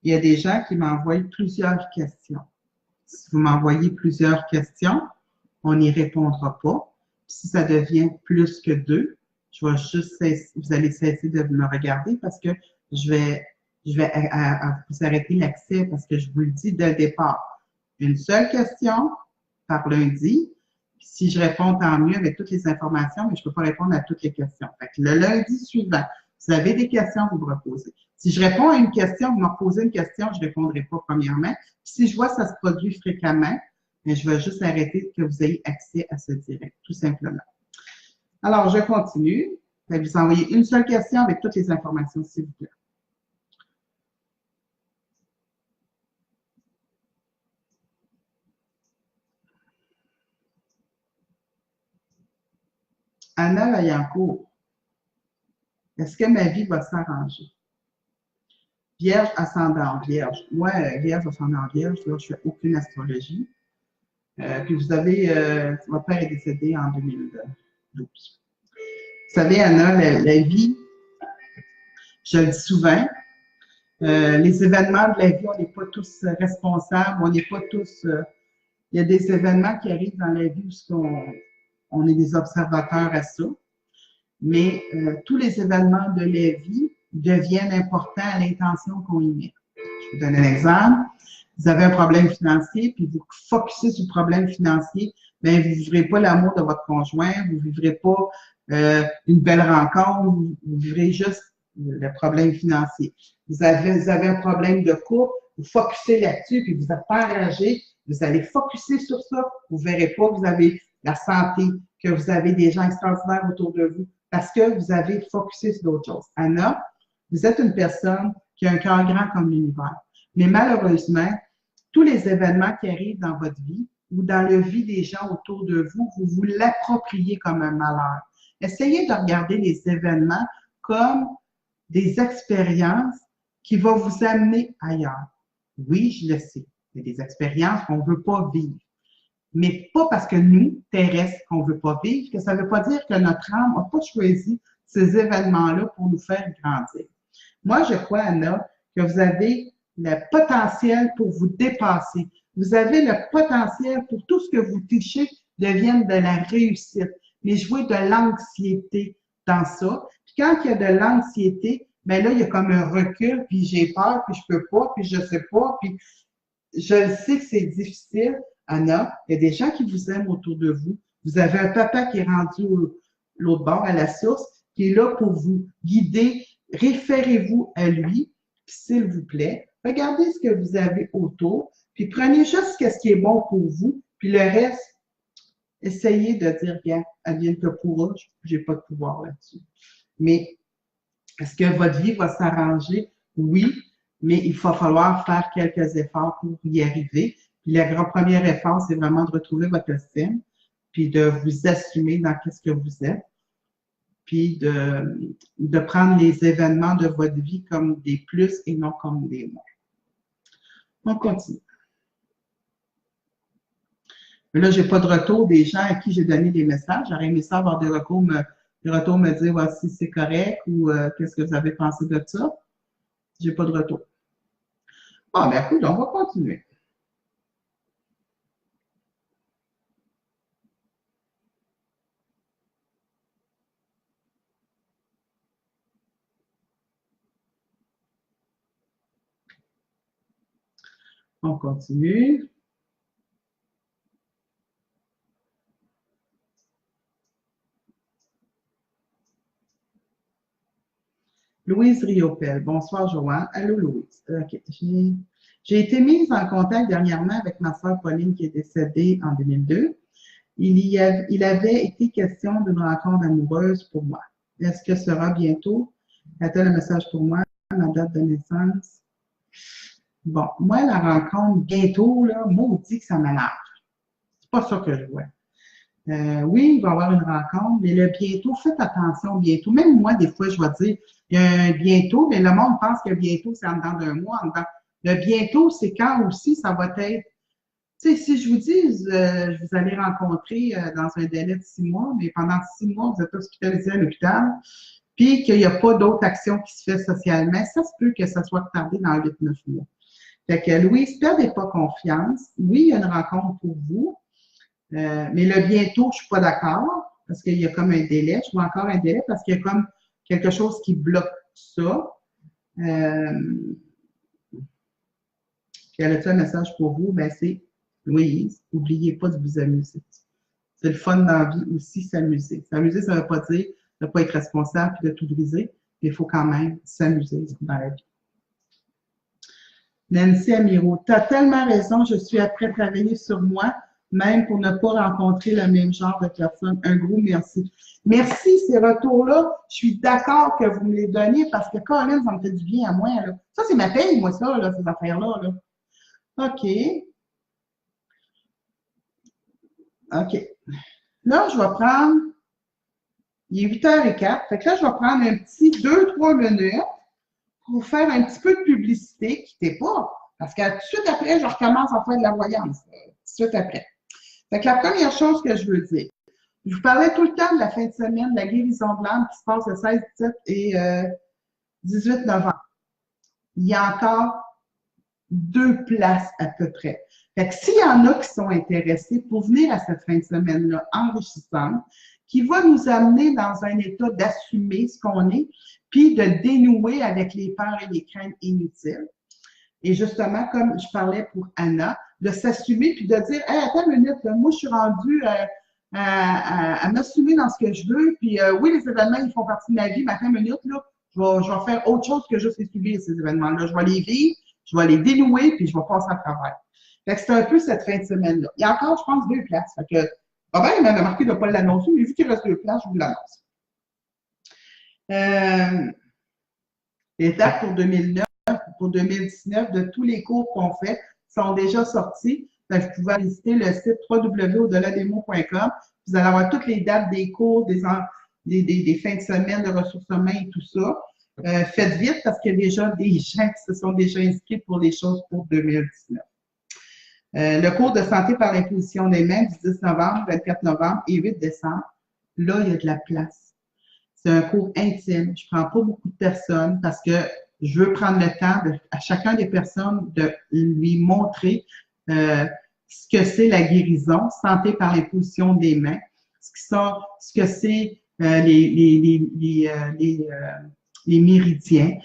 Il y a des gens qui m'envoient plusieurs questions. Si vous m'envoyez plusieurs questions, on n'y répondra pas. Si ça devient plus que 2, je vais juste vous allez cesser de me regarder parce que je vais vous arrêter l'accès parce que je vous le dis dès le départ. Une seule question par lundi. Si je réponds, tant mieux avec toutes les informations, mais je ne peux pas répondre à toutes les questions. Fait que le lundi suivant, vous avez des questions, vous me reposez. Si je réponds à une question, vous me reposez une question, je ne répondrai pas premièrement. Si je vois que ça se produit fréquemment, mais je vais juste arrêter que vous ayez accès à ce direct, tout simplement. Alors, je continue. Je vais vous envoyer une seule question avec toutes les informations, s'il vous plaît. Anna Vaillancourt, est-ce que ma vie va s'arranger? Vierge, ascendant Vierge. Moi, Vierge, ascendant Vierge, là, je ne fais aucune astrologie. Puis vous avez, votre père est décédé en 2012. Vous savez, Anna, la vie, je le dis souvent, les événements de la vie, on n'est pas tous responsables, on n'est pas tous. Il y a des événements qui arrivent dans la vie où on est des observateurs à ça. Mais tous les événements de la vie deviennent importants à l'intention qu'on y met. Je vous donne un exemple. Vous avez un problème financier, puis vous focussez sur le problème financier, bien, vous ne vivrez pas l'amour de votre conjoint, vous ne vivrez pas une belle rencontre, vous vivrez juste le problème financier. Vous avez un problème de couple, vous focussez là-dessus, puis vous êtes pas enragé, vous allez focuser sur ça, vous verrez pas que vous avez la santé, que vous avez des gens extraordinaires autour de vous, parce que vous avez focusé sur d'autres choses. Anna, vous êtes une personne qui a un cœur grand comme l'univers. Mais malheureusement, tous les événements qui arrivent dans votre vie ou dans la vie des gens autour de vous, vous vous l'appropriez comme un malheur. Essayez de regarder les événements comme des expériences qui vont vous amener ailleurs. Oui, je le sais. Il y a des expériences qu'on ne veut pas vivre. Mais pas parce que nous, terrestres, qu'on ne veut pas vivre, que ça ne veut pas dire que notre âme n'a pas choisi ces événements-là pour nous faire grandir. Moi, je crois, Anna, que vous avez le potentiel pour vous dépasser. Vous avez le potentiel pour tout ce que vous touchez devienne de la réussite. Mais jouer de l'anxiété dans ça. Puis quand il y a de l'anxiété, ben là, il y a comme un recul, puis j'ai peur, puis je peux pas, puis je sais pas, puis je sais que c'est difficile. Anna, il y a des gens qui vous aiment autour de vous. Vous avez un papa qui est rendu l'autre bord, à la source, qui est là pour vous guider. Référez-vous à lui, s'il vous plaît. Regardez ce que vous avez autour, puis prenez juste ce qui est bon pour vous, puis le reste, essayez de dire, bien, advienne que pourra, j'ai pas de pouvoir là-dessus. Mais est-ce que votre vie va s'arranger? Oui, mais il va falloir faire quelques efforts pour y arriver. Puis le grand premier effort, c'est vraiment de retrouver votre estime, puis de vous assumer dans ce que vous êtes, puis de prendre les événements de votre vie comme des plus et non comme des moins. On continue. Mais là, je n'ai pas de retour des gens à qui j'ai donné des messages. J'aurais aimé ça avoir des retours me dire si c'est correct ou qu'est-ce que vous avez pensé de ça. Je n'ai pas de retour. Bon, ben écoute, on va continuer. On continue. Louise Riopel. Bonsoir, Joanne. Allô, Louise. OK. J'ai été mise en contact dernièrement avec ma soeur Pauline qui est décédée en 2002. Il avait été question d'une rencontre amoureuse pour moi. Est-ce que ce sera bientôt? A-t-elle un message pour moi? Ma date de naissance? Bon, moi, la rencontre bientôt, là, maudit que ça m'énerve. C'est pas ça que je vois. Oui, il va y avoir une rencontre, mais le bientôt, faites attention bientôt. Même moi, des fois, je vais dire, il y a un bientôt, mais le monde pense que bientôt, c'est en dedans d'un mois. Le bientôt, c'est quand aussi ça va être. Tu sais, si je vous dis, vous allez rencontrer dans un délai de 6 mois, mais pendant 6 mois, vous êtes hospitalisé à l'hôpital, puis qu'il n'y a pas d'autre action qui se fait socialement, ça se peut que ça soit retardé dans 8-9 mois. Fait que Louise, perdez pas confiance. Oui, il y a une rencontre pour vous, mais le bientôt, je suis pas d'accord, parce qu'il y a comme un délai. Je vois encore un délai parce qu'il y a comme quelque chose qui bloque ça. Puis elle a un message pour vous, ben c'est Louise, n'oubliez pas de vous amuser. C'est le fun dans la vie aussi, s'amuser. S'amuser, ça ne veut pas dire de ne pas être responsable et de tout briser, mais il faut quand même s'amuser dans la vie. Nancy Amiro, tu as tellement raison, je suis après travailler sur moi, même pour ne pas rencontrer le même genre de personne. Un gros merci. Merci, ces retours-là. Je suis d'accord que vous me les donniez parce que Colin, ça me fait du bien à moi. Là. Ça, c'est ma paye, moi, ça, là, ces affaires-là. Là. OK. OK. Là, je vais prendre, il est 8h04, fait que là, je vais prendre un petit 2-3 minutes pour faire un petit peu de publicité, quittez pas, parce que tout de suite après, je recommence à faire de la voyance, tout de suite après. Fait que la première chose que je veux dire, je vous parlais tout le temps de la fin de semaine, de la guérison de l'âme qui se passe le 16, 17 et 18 novembre. Il y a encore 2 places à peu près. Fait que s'il y en a qui sont intéressés pour venir à cette fin de semaine-là enrichissante, qui va nous amener dans un état d'assumer ce qu'on est, puis de dénouer avec les peurs et les craintes inutiles. Et justement, comme je parlais pour Anna, de s'assumer puis de dire, hey, attends une minute, là, moi je suis rendue à m'assumer dans ce que je veux, puis oui, les événements, ils font partie de ma vie, mais attends une minute, là, je vais faire autre chose que juste les subir, ces événements-là. Je vais les vivre, je vais les dénouer, puis je vais passer à travers. Fait que c'est un peu cette fin de semaine-là. Il y a encore, je pense, 2 places. Fait que Robert, il m'avait marqué de ne pas l'annoncer, mais vu qu'il reste 2 places, je vous l'annonce. Les dates pour 2009, pour 2019, de tous les cours qu'on fait sont déjà sortis. Donc, vous pouvez visiter le site www.au-delà-des-mots.com. Vous allez avoir toutes les dates des cours, des fins de semaine de ressourcement et tout ça. Faites vite parce qu'il y a déjà des gens qui se sont déjà inscrits pour les choses pour 2019. Le cours de santé par l'imposition des mains du 10 novembre, 24 novembre et 8 décembre, là, il y a de la place. C'est un cours intime. Je ne prends pas beaucoup de personnes parce que je veux prendre le temps à chacun des personnes de lui montrer ce que c'est la guérison, santé par l'imposition des mains, ce que c'est les méridiens,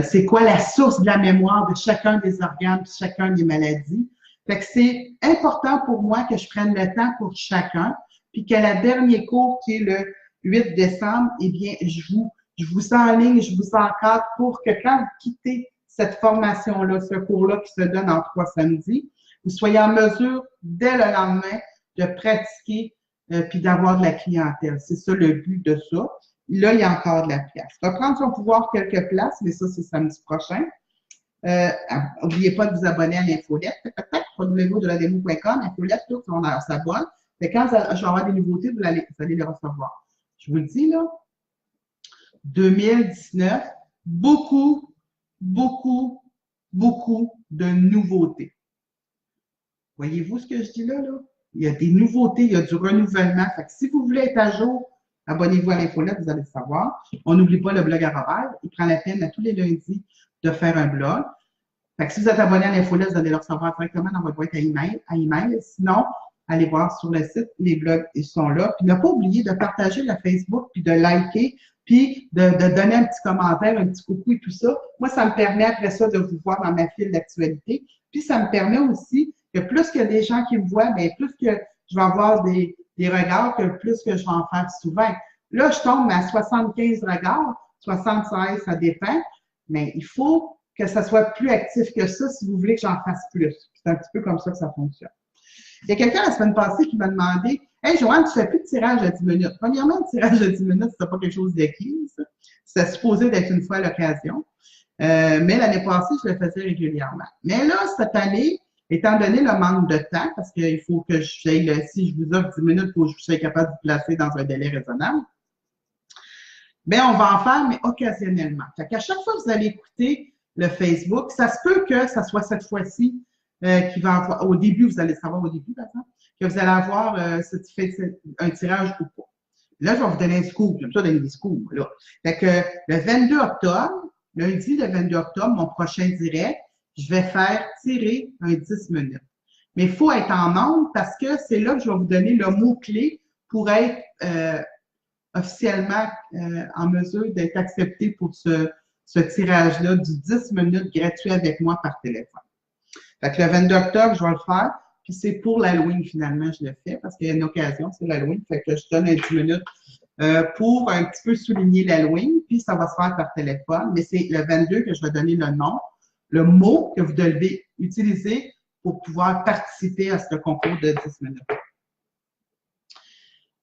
c'est quoi la source de la mémoire de chacun des organes, de chacun des maladies. Fait que c'est important pour moi que je prenne le temps pour chacun, puis qu'à la dernière cours qui est le 8 décembre, eh bien, je vous enligne, je vous encadre pour que quand vous quittez cette formation-là, ce cours-là qui se donne en 3 samedis, vous soyez en mesure, dès le lendemain, de pratiquer puis d'avoir de la clientèle. C'est ça le but de ça. Là, il y a encore de la place. Reprendre son pouvoir quelques places, mais ça, c'est samedi prochain. N'oubliez pas de vous abonner à l'infolette. www.au-delà-des-mots.com, l'infolette, tout, on s'abonne. Mais quand je vais avoir des nouveautés, vous allez les recevoir. Je vous le dis, là, 2019, beaucoup de nouveautés. Voyez-vous ce que je dis là? Il y a des nouveautés, il y a du renouvellement. Fait que si vous voulez être à jour, abonnez-vous à l'infolette, vous allez le savoir. On n'oublie pas le blog à Robert. Il prend la peine à tous les lundis de faire un blog. Fait que si vous êtes abonné à l'infolette, vous allez le recevoir directement dans votre boîte à email. Sinon, allez voir sur le site, les blogs, ils sont là. Puis ne pas oublier de partager le Facebook, puis de liker, puis de donner un petit commentaire, un petit coucou et tout ça. Moi, ça me permet après ça de vous voir dans ma file d'actualité. Puis ça me permet aussi que plus qu'il y a des gens qui me voient, bien, plus que je vais avoir des regards, que plus que je vais en faire souvent. Là, je tombe à 75 regards, 76, ça dépend, mais il faut que ça soit plus actif que ça si vous voulez que j'en fasse plus. C'est un petit peu comme ça que ça fonctionne. Il y a quelqu'un la semaine passée qui m'a demandé « Hey, Joanne, tu fais plus de tirage à 10 minutes. » Premièrement, le tirage à 10 minutes, c'est pas quelque chose d'acquis, ça. C'est supposé d'être une fois à l'occasion. Mais l'année passée, je le faisais régulièrement. Mais là, cette année, étant donné le manque de temps, parce qu'il faut que si je vous offre 10 minutes, il faut que je sois capable de vous placer dans un délai raisonnable, bien, on va en faire, mais occasionnellement. Fait qu'à chaque fois que vous allez écouter le Facebook, ça se peut que ça soit cette fois-ci qui va avoir, au début, vous allez savoir au début, par exemple, que vous allez avoir un tirage ou pas. Là, je vais vous donner un scoop. J'aime ça donner des scoops, là. Fait que le 22 octobre, lundi, le 22 octobre, mon prochain direct, je vais faire tirer un 10 minutes. Mais il faut être en nombre parce que c'est là que je vais vous donner le mot-clé pour être officiellement en mesure d'être accepté pour ce tirage-là du 10 minutes gratuit avec moi par téléphone. Fait que le 22 octobre, je vais le faire. Puis c'est pour l'Halloween, finalement, je le fais parce qu'il y a une occasion, c'est l'Halloween. Fait que je donne un 10 minutes pour un petit peu souligner l'Halloween. Puis ça va se faire par téléphone. Mais c'est le 22 que je vais donner le nom, le mot que vous devez utiliser pour pouvoir participer à ce concours de 10 minutes.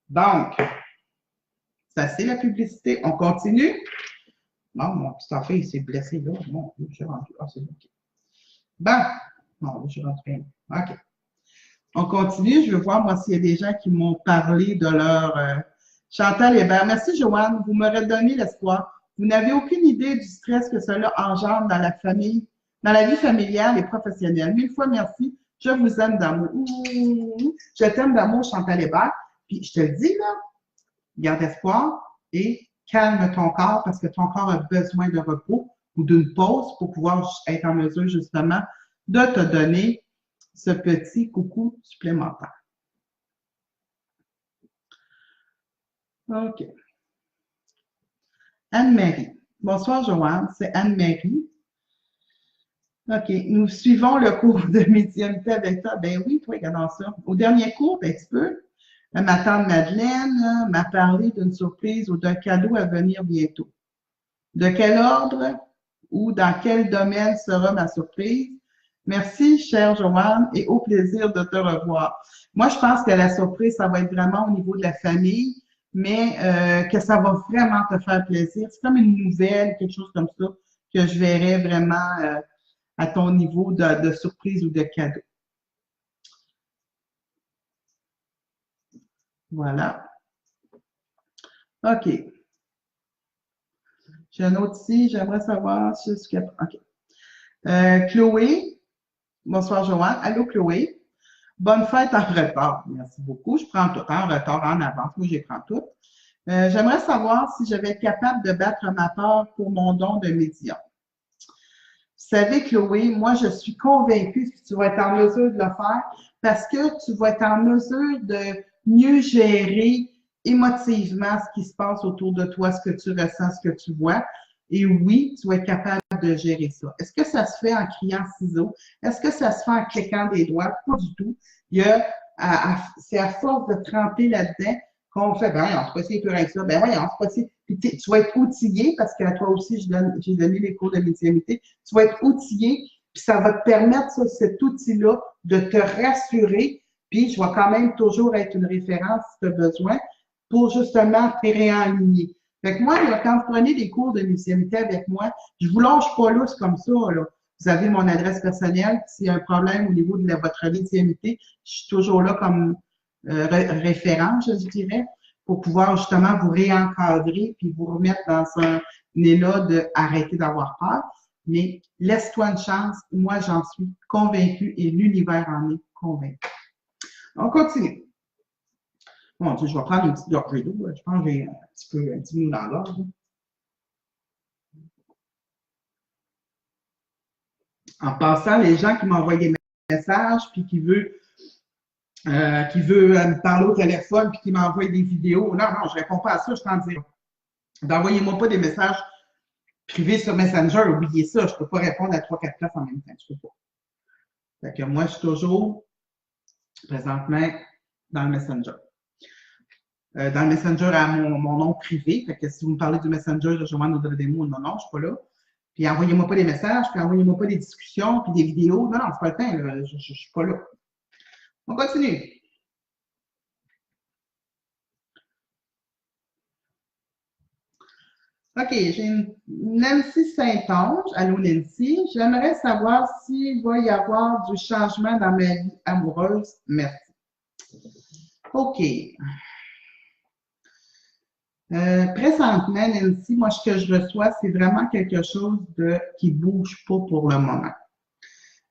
Donc, ça c'est la publicité. On continue. Non, mon petit enfant, il s'est blessé là. Bon, je suis rendu. Ah, c'est OK. Bon, non, je suis rentré. OK. On continue. Je veux voir, moi, s'il y a des gens qui m'ont parlé de leur Chantal Hébert. Merci, Joanne. Vous m'aurez donné l'espoir. Vous n'avez aucune idée du stress que cela engendre dans la famille, dans la vie familiale et professionnelle. 1000 fois merci. Je vous aime d'amour. Je t'aime d'amour, Chantal Hébert. Puis, je te le dis, là, garde espoir et calme ton corps parce que ton corps a besoin de repos ou d'une pause pour pouvoir être en mesure, justement, de te donner ce petit coucou supplémentaire. OK. Anne-Marie. Bonsoir, Joanne. C'est Anne-Marie. OK. Nous suivons le cours de médiumnité avec toi. Ben oui, toi, regardons ça. Au dernier cours, ben, tu peux. Ma tante Madeleine m'a parlé d'une surprise ou d'un cadeau à venir bientôt. De quel ordre ou dans quel domaine sera ma surprise? Merci, chère Joanne, et au plaisir de te revoir. Moi, je pense que la surprise, ça va être vraiment au niveau de la famille, mais que ça va vraiment te faire plaisir. C'est comme une nouvelle, quelque chose comme ça, que je verrais vraiment à ton niveau de surprise ou de cadeau. Voilà. OK. J'ai un autre ici. J'aimerais savoir jusqu'à... OK. Chloé. Bonsoir, Joanne. Allô, Chloé. Bonne fête en retard. Merci beaucoup. Je prends tout en retard, en avance. Moi, je prends tout. J'aimerais savoir si je vais être capable de battre ma part pour mon don de médium. Vous savez, Chloé, moi, je suis convaincue que tu vas être en mesure de le faire parce que tu vas être en mesure de mieux gérer émotivement ce qui se passe autour de toi, ce que tu ressens, ce que tu vois. Et oui, tu vas être capable de gérer ça. Est-ce que ça se fait en criant ciseaux? Est-ce que ça se fait en cliquant des doigts? Pas du tout. C'est à force de tremper là-dedans qu'on fait, ben voyons, c'est pas si plus rien que ça, ben voyons, c'est pas si. Puis tu vas être outillé, parce que toi aussi, j'ai donné les cours de médiumnité, tu vas être outillé, puis ça va te permettre, ça, cet outil-là, de te rassurer, puis je vais quand même toujours être une référence si tu as besoin, pour justement te réaligner. Fait que moi, là, quand vous prenez des cours de médiumnité avec moi, je vous lâche pas lousse comme ça, là. Vous avez mon adresse personnelle. S'il y a un problème au niveau de votre médiumnité, je suis toujours là comme référent, je dirais, pour pouvoir justement vous réencadrer puis vous remettre dans un élan de arrêter d'avoir peur. Mais laisse-toi une chance. Moi, j'en suis convaincue et l'univers en est convaincu. On continue. Bon, je vais prendre une petite gorgée d'eau. Je pense que j'ai un petit peu dans l'ordre. En passant, les gens qui m'envoient des messages puis qui veulent me parler au téléphone puis qui m'envoie des vidéos. Non, non, je réponds pas à ça, je t'en dis. D'envoyez-moi pas des messages privés sur Messenger, oubliez ça, je peux pas répondre à 3-4 places en même temps, je peux pas. Fait que moi, je suis toujours présentement dans le Messenger. Dans le Messenger à mon nom privé, fait que si vous me parlez du Messenger de Joanne Audrey-Desmours, non, non, je suis pas là. Puis envoyez-moi pas des messages, puis envoyez-moi pas des discussions, puis des vidéos. Non, non, c'est pas le temps, là. Je suis pas là. On continue. OK, j'ai une Nancy Saint-Onge. Allô, Nancy. J'aimerais savoir s'il va y avoir du changement dans ma vie amoureuse. Merci. OK. Présentement, Nancy, moi, ce que je reçois, c'est vraiment quelque chose qui ne bouge pas pour le moment.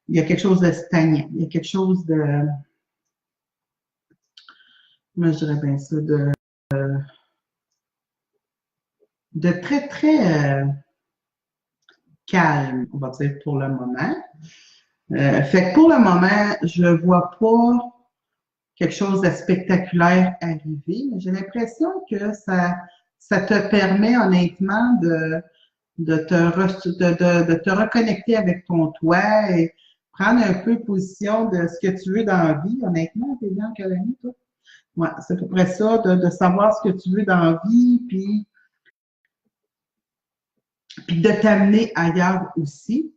Il y a quelque chose de stagnant. Il y a quelque chose de, moi, je dirais bien ça, de très, très calme, on va dire, pour le moment. Fait que pour le moment, je ne vois pas quelque chose de spectaculaire arriver, mais j'ai l'impression que ça te permet honnêtement de te reconnecter avec ton toi et prendre un peu position de ce que tu veux dans la vie. Honnêtement, t'es bien en quelle année, toi? Ouais, c'est à peu près ça, de savoir ce que tu veux dans la vie, puis de t'amener ailleurs aussi.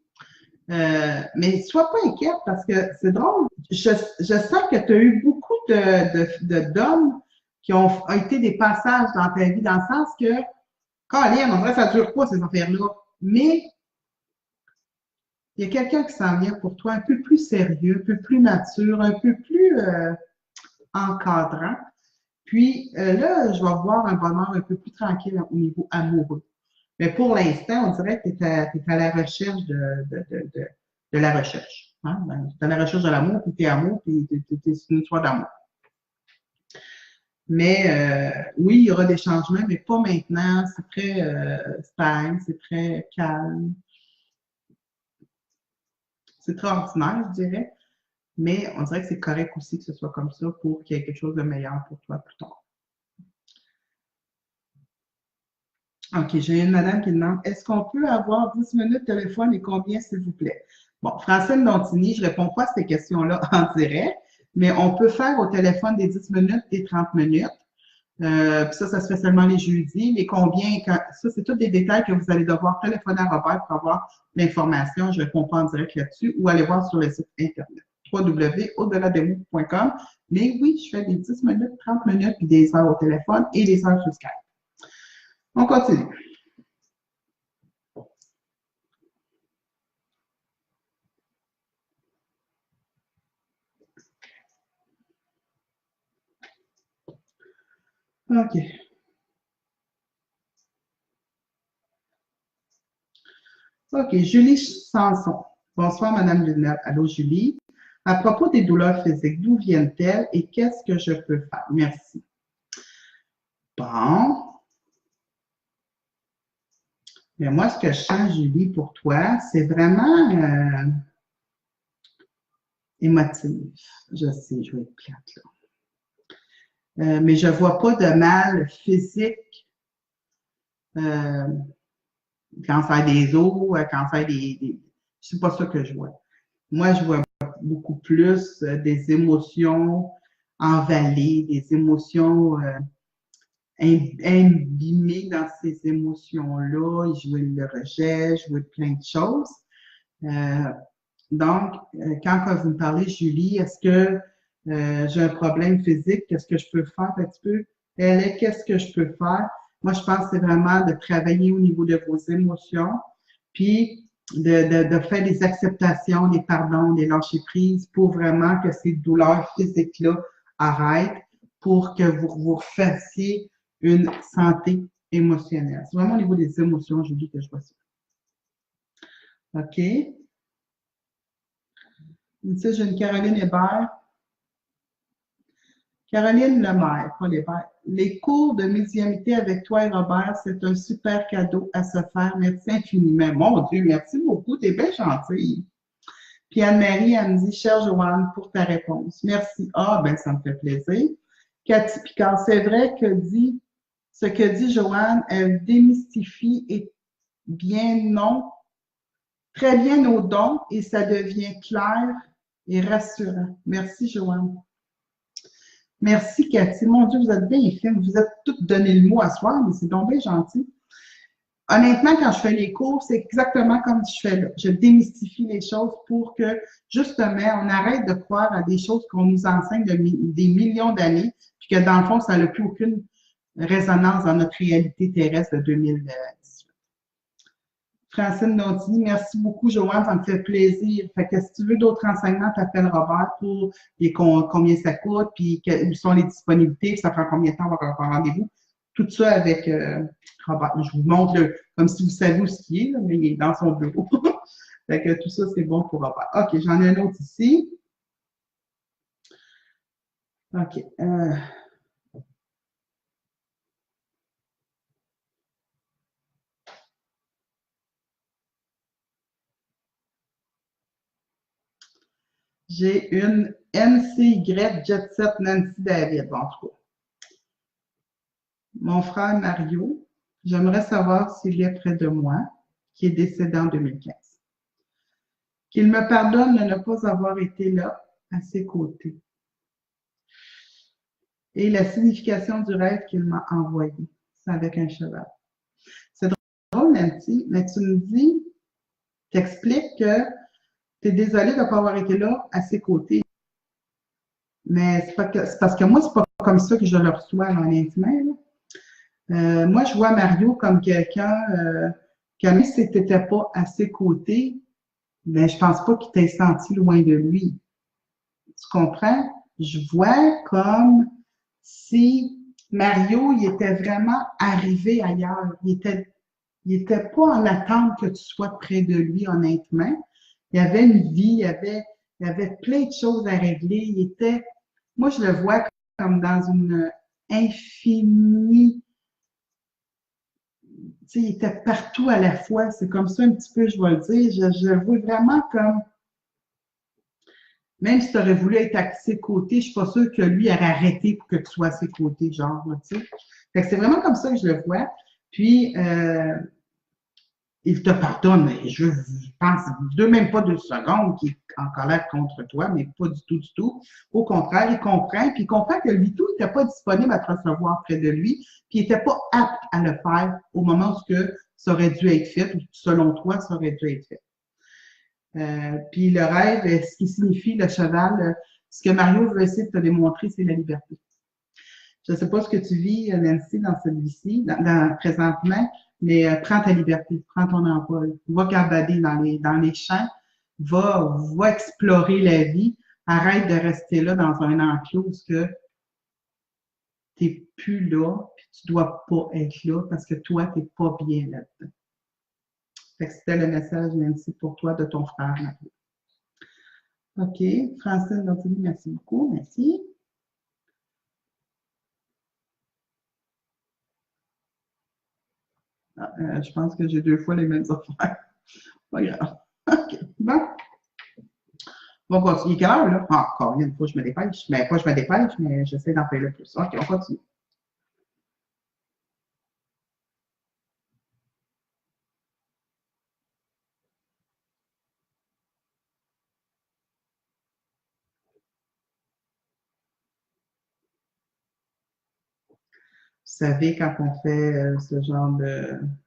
Mais sois pas inquiète parce que c'est drôle. Je sens que tu as eu beaucoup d'hommes qui ont été des passages dans ta vie, dans le sens que, Colin, on dirait que ça ne dure pas, ces affaires-là. Mais il y a quelqu'un qui s'en vient pour toi un peu plus sérieux, un peu plus mature, un peu plus encadrant. Puis là, je vais voir un bonheur un peu plus tranquille au niveau amoureux. Mais pour l'instant, on dirait que tu es, à la recherche de la recherche. Hein? Tu es à la recherche de l'amour, puis tu es amour, puis c'est une histoire d'amour. Mais oui, il y aura des changements, mais pas maintenant. C'est très stable, c'est très calme. C'est très ordinaire, je dirais, mais on dirait que c'est correct aussi que ce soit comme ça pour qu'il y ait quelque chose de meilleur pour toi plus tard. OK, j'ai une madame qui demande, est-ce qu'on peut avoir 10 minutes de téléphone et combien, s'il vous plaît? Bon, Francine Dontini, je ne réponds pas à ces questions-là en direct, mais on peut faire au téléphone des 10 minutes et 30 minutes. Puis ça se fait seulement les jeudis. Les combien, ça, c'est tous des détails que vous allez devoir téléphoner à Robert pour avoir l'information. Je ne réponds pas en direct là-dessus ou aller voir sur le site internet www.audelademo.com. Mais oui, je fais des 10 minutes, 30 minutes, puis des heures au téléphone et des heures sur Skype. On continue. OK. OK, Julie Sanson. Bonsoir, Madame Villeneuve. Allô, Julie. À propos des douleurs physiques, d'où viennent-elles et qu'est-ce que je peux faire? Merci. Bon. Mais moi, ce que je sens, Julie, pour toi, c'est vraiment émotif. Je sais, je vais être plate, là. Mais je ne vois pas de mal physique, euh, cancer des os, cancer des... C'est pas ça que je vois. Moi, je vois beaucoup plus des émotions envalées, des émotions imbibées dans ces émotions-là. Je vois le rejet, je vois plein de choses. Donc, quand vous me parlez, Julie, est-ce que j'ai un problème physique? Qu'est-ce que je peux faire un petit peu? Qu'est-ce que je peux faire? Moi, je pense que c'est vraiment de travailler au niveau de vos émotions, puis de faire des acceptations, des pardons, des lâcher-prises pour vraiment que ces douleurs physiques-là arrêtent pour que vous vous refassiez une santé émotionnelle. C'est vraiment au niveau des émotions, Julie, que je vois ça. OK? Ici, j'ai une Caroline Hébert. Caroline Lemaire, pas Hébert. Les cours de médiumnité avec toi et Robert, c'est un super cadeau à se faire. Merci infiniment. Mon Dieu, merci beaucoup. T'es bien gentille. Puis Anne-Marie, elle me dit, chère Joanne, pour ta réponse. Merci. Ah, ben, ça me fait plaisir. Cathy Picard, c'est vrai que ce que dit Joanne, elle démystifie et bien non, très bien nos dons et ça devient clair et rassurant. Merci, Joanne. Merci, Cathy. Mon Dieu, vous êtes bien fine. Vous êtes toutes donné le mot à soir, mais c'est donc bien gentil. Honnêtement, quand je fais les cours, c'est exactement comme je fais là. Je démystifie les choses pour que, justement, on arrête de croire à des choses qu'on nous enseigne des millions d'années, puis que, dans le fond, ça n'a plus aucune résonance dans notre réalité terrestre de 2018. Francine Dontini, merci beaucoup, Joanne, ça me fait plaisir. Fait que si tu veux d'autres renseignements, t'appelles Robert pour combien ça coûte, puis où sont les disponibilités, puis ça prend combien de temps pour avoir un rendez-vous. Tout ça avec Robert. Je vous montre comme si vous saviez où ce qui est, là, mais il est dans son bureau. Fait que tout ça, c'est bon pour Robert. OK, j'en ai un autre ici. OK. J'ai une NCY Jet Set Nancy David, en tout cas. Mon frère Mario, j'aimerais savoir s'il est près de moi, qui est décédé en 2015. Qu'il me pardonne de ne pas avoir été là, à ses côtés. Et la signification du rêve qu'il m'a envoyé, c'est avec un cheval. C'est drôle, Nancy, mais tu me dis, t'expliques que tu es désolé de ne pas avoir été là, à ses côtés. Mais c'est parce que moi, c'est pas comme ça que je le reçois, honnêtement. Moi, je vois Mario comme quelqu'un qui, même si tu n'étais pas à ses côtés, mais je pense pas qu'il t'ait senti loin de lui. Tu comprends? Je vois comme si Mario, il était vraiment arrivé ailleurs. Il était pas en attente que tu sois près de lui, honnêtement. Il y avait une vie, il y avait plein de choses à régler. Moi, je le vois comme dans une infinie. Tu sais, il était partout à la fois. C'est comme ça un petit peu, je vais le dire. Je le vois vraiment comme Même si tu aurais voulu être à ses côtés, je suis pas sûre que lui aurait arrêté pour que tu sois à ses côtés, genre, tu sais. Fait que c'est vraiment comme ça que je le vois. Puis, il te pardonne, mais je pense même pas 2 secondes qu'il est en colère contre toi, mais pas du tout, du tout. Au contraire, il comprend, puis il comprend que lui tout n'était pas disponible à te recevoir près de lui, puis il n'était pas apte à le faire au moment où ça aurait dû être fait, ou selon toi, ça aurait dû être fait. Puis le rêve, ce qui signifie le cheval, ce que Mario veut essayer de te démontrer, c'est la liberté. Je ne sais pas ce que tu vis, Nancy, dans celui-ci, présentement, mais prends ta liberté, prends ton envol. Va gambader dans les champs, va explorer la vie. Arrête de rester là dans un enclos que tu n'es plus là, puis tu ne dois pas être là parce que toi, tu n'es pas bien là-dedans. Fait que c'était le message, Nancy, pour toi de ton frère, Mario. OK. Francine Dantigny, merci beaucoup. Merci. Je pense que j'ai 2 fois les mêmes affaires. Pas grave. OK. Bon. On va continuer. Quelle heure, là? Ah, encore une fois, je me dépêche. Mais pas je me dépêche, mais j'essaie d'en faire le plus. OK, on continue. Vous savez, quand on fait ce genre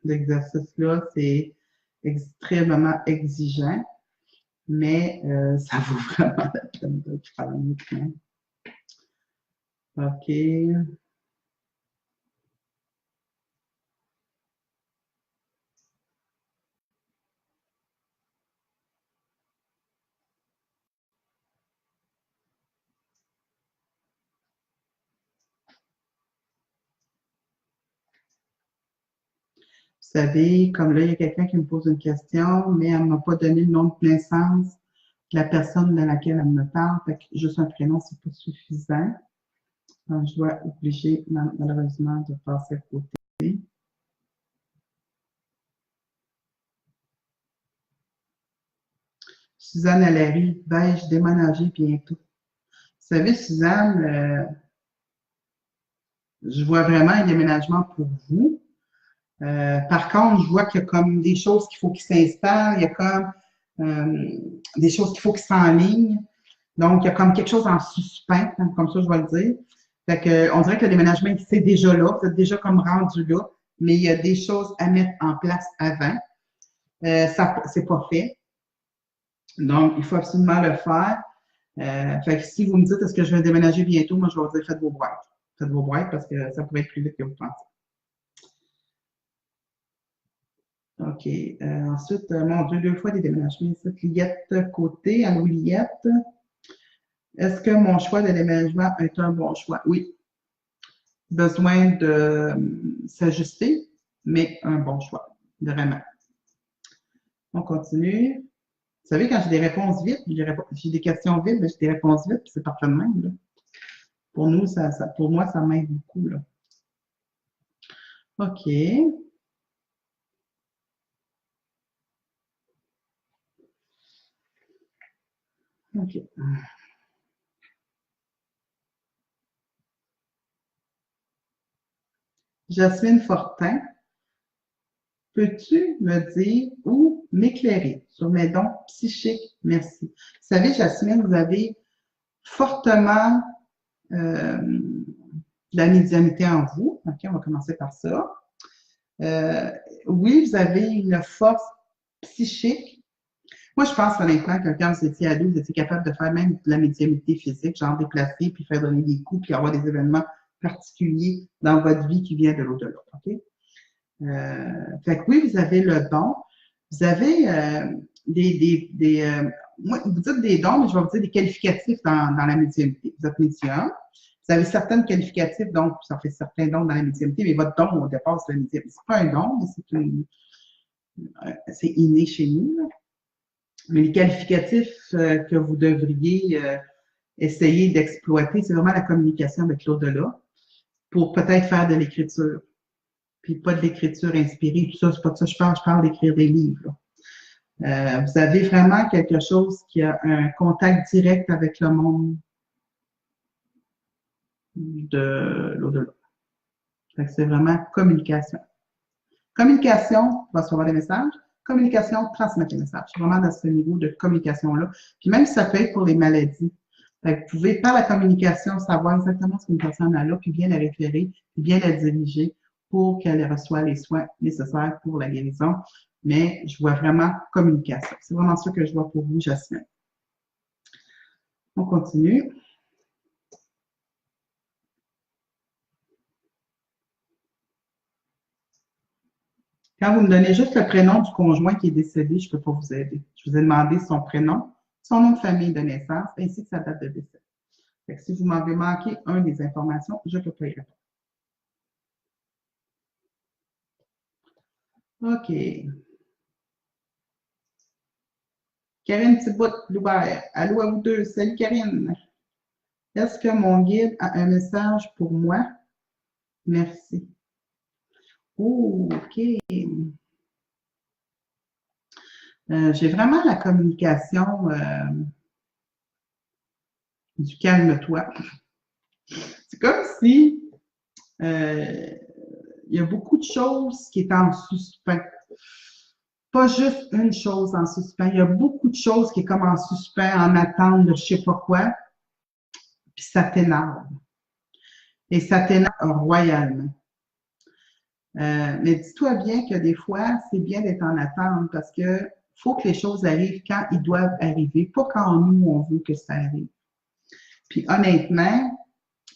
d'exercice-là, c'est extrêmement exigeant, mais ça vaut vraiment la peine de le faire maintenant. OK. Vous savez, comme là, il y a quelqu'un qui me pose une question, mais elle ne m'a pas donné le nom de naissance de la personne de laquelle elle me parle. Fait que juste un prénom, c'est pas suffisant. Donc, je dois obliger, malheureusement, de passer à côté. Suzanne Allary, vais-je déménager bientôt? Vous savez, Suzanne, je vois vraiment un déménagement pour vous. Par contre, je vois qu'il y a comme des choses qu'il faut qu'ils s'installent, il y a comme des choses qu'il faut qu'ils s'enlignent. Donc, il y a comme quelque chose en suspens, comme ça je vais le dire. Fait que, on dirait que le déménagement, c'est déjà là, vous êtes déjà comme rendu là, mais il y a des choses à mettre en place avant. Ça, c'est pas fait. Donc, il faut absolument le faire. Fait que si vous me dites est-ce que je vais déménager bientôt, moi je vais vous dire faites vos boîtes. Faites vos boîtes parce que ça pourrait être plus vite que vous pensez. OK. Ensuite, mon Dieu, 2 fois des déménagements. Cette Liette côté, à Liette. Est-ce que mon choix de déménagement est un bon choix? Oui. Besoin de s'ajuster, mais un bon choix. Vraiment. On continue. Vous savez, quand j'ai des réponses vite, j'ai des questions vite, j'ai des réponses vite, c'est parfait de même. Là. Pour nous, pour moi, ça m'aide beaucoup. Là. OK. OK. Jasmine Fortin, peux-tu me dire ou m'éclairer sur mes dons psychiques? Merci. Vous savez, Jasmine, vous avez fortement de la médiumnité en vous. OK, on va commencer par ça. Oui, vous avez une force psychique. Moi, je pense honnêtement que quand vous étiez ado, vous étiez capable de faire même de la médiumnité physique, genre déplacer, puis faire donner des coups, puis avoir des événements particuliers dans votre vie qui viennent de l'au-delà. OK? Fait que oui, vous avez le don. Vous avez moi, vous dites des dons, mais je vais vous dire des qualificatifs dans la médiumnité. Vous êtes médium. Vous avez certains qualificatifs, donc ça fait certains dons dans la médiumnité, mais votre don au départ, c'est la médiumnité. C'est pas un don, mais c'est inné chez nous. Là. Mais les qualificatifs que vous devriez essayer d'exploiter, c'est vraiment la communication avec l'au-delà pour peut-être faire de l'écriture. Puis pas de l'écriture inspirée, tout ça, c'est pas de ça que je parle d'écrire des livres. Vous avez vraiment quelque chose qui a un contact direct avec le monde de l'au-delà. C'est vraiment communication. Communication, on va recevoir des messages. Communication, transmettre les messages. C'est vraiment dans ce niveau de communication-là. Puis même si ça peut être pour les maladies. Vous pouvez, par la communication, savoir exactement ce qu'une personne a là, puis bien la référer, puis bien la diriger pour qu'elle reçoive les soins nécessaires pour la guérison. Mais je vois vraiment communication. C'est vraiment ça que je vois pour vous, Jasmine. On continue. Quand vous me donnez juste le prénom du conjoint qui est décédé, je ne peux pas vous aider. Je vous ai demandé son prénom, son nom de famille de naissance, ainsi que sa date de décès. Fait que si vous m'avez manqué une des informations, je ne peux pas y répondre. OK. Karine Thibault-Loubert. Allô à vous deux. Salut Karine. Est-ce que mon guide a un message pour moi? Merci. Oh, OK. J'ai vraiment la communication du calme-toi. C'est comme si il y a beaucoup de choses qui est en suspens. Pas juste une chose en suspens. Il y a beaucoup de choses qui est comme en suspens, en attente de je sais pas quoi. Puis ça t'énerve. Et ça t'énerve royalement. Mais dis-toi bien que des fois, c'est bien d'être en attente parce que faut que les choses arrivent quand ils doivent arriver, pas quand nous, on veut que ça arrive. Puis honnêtement,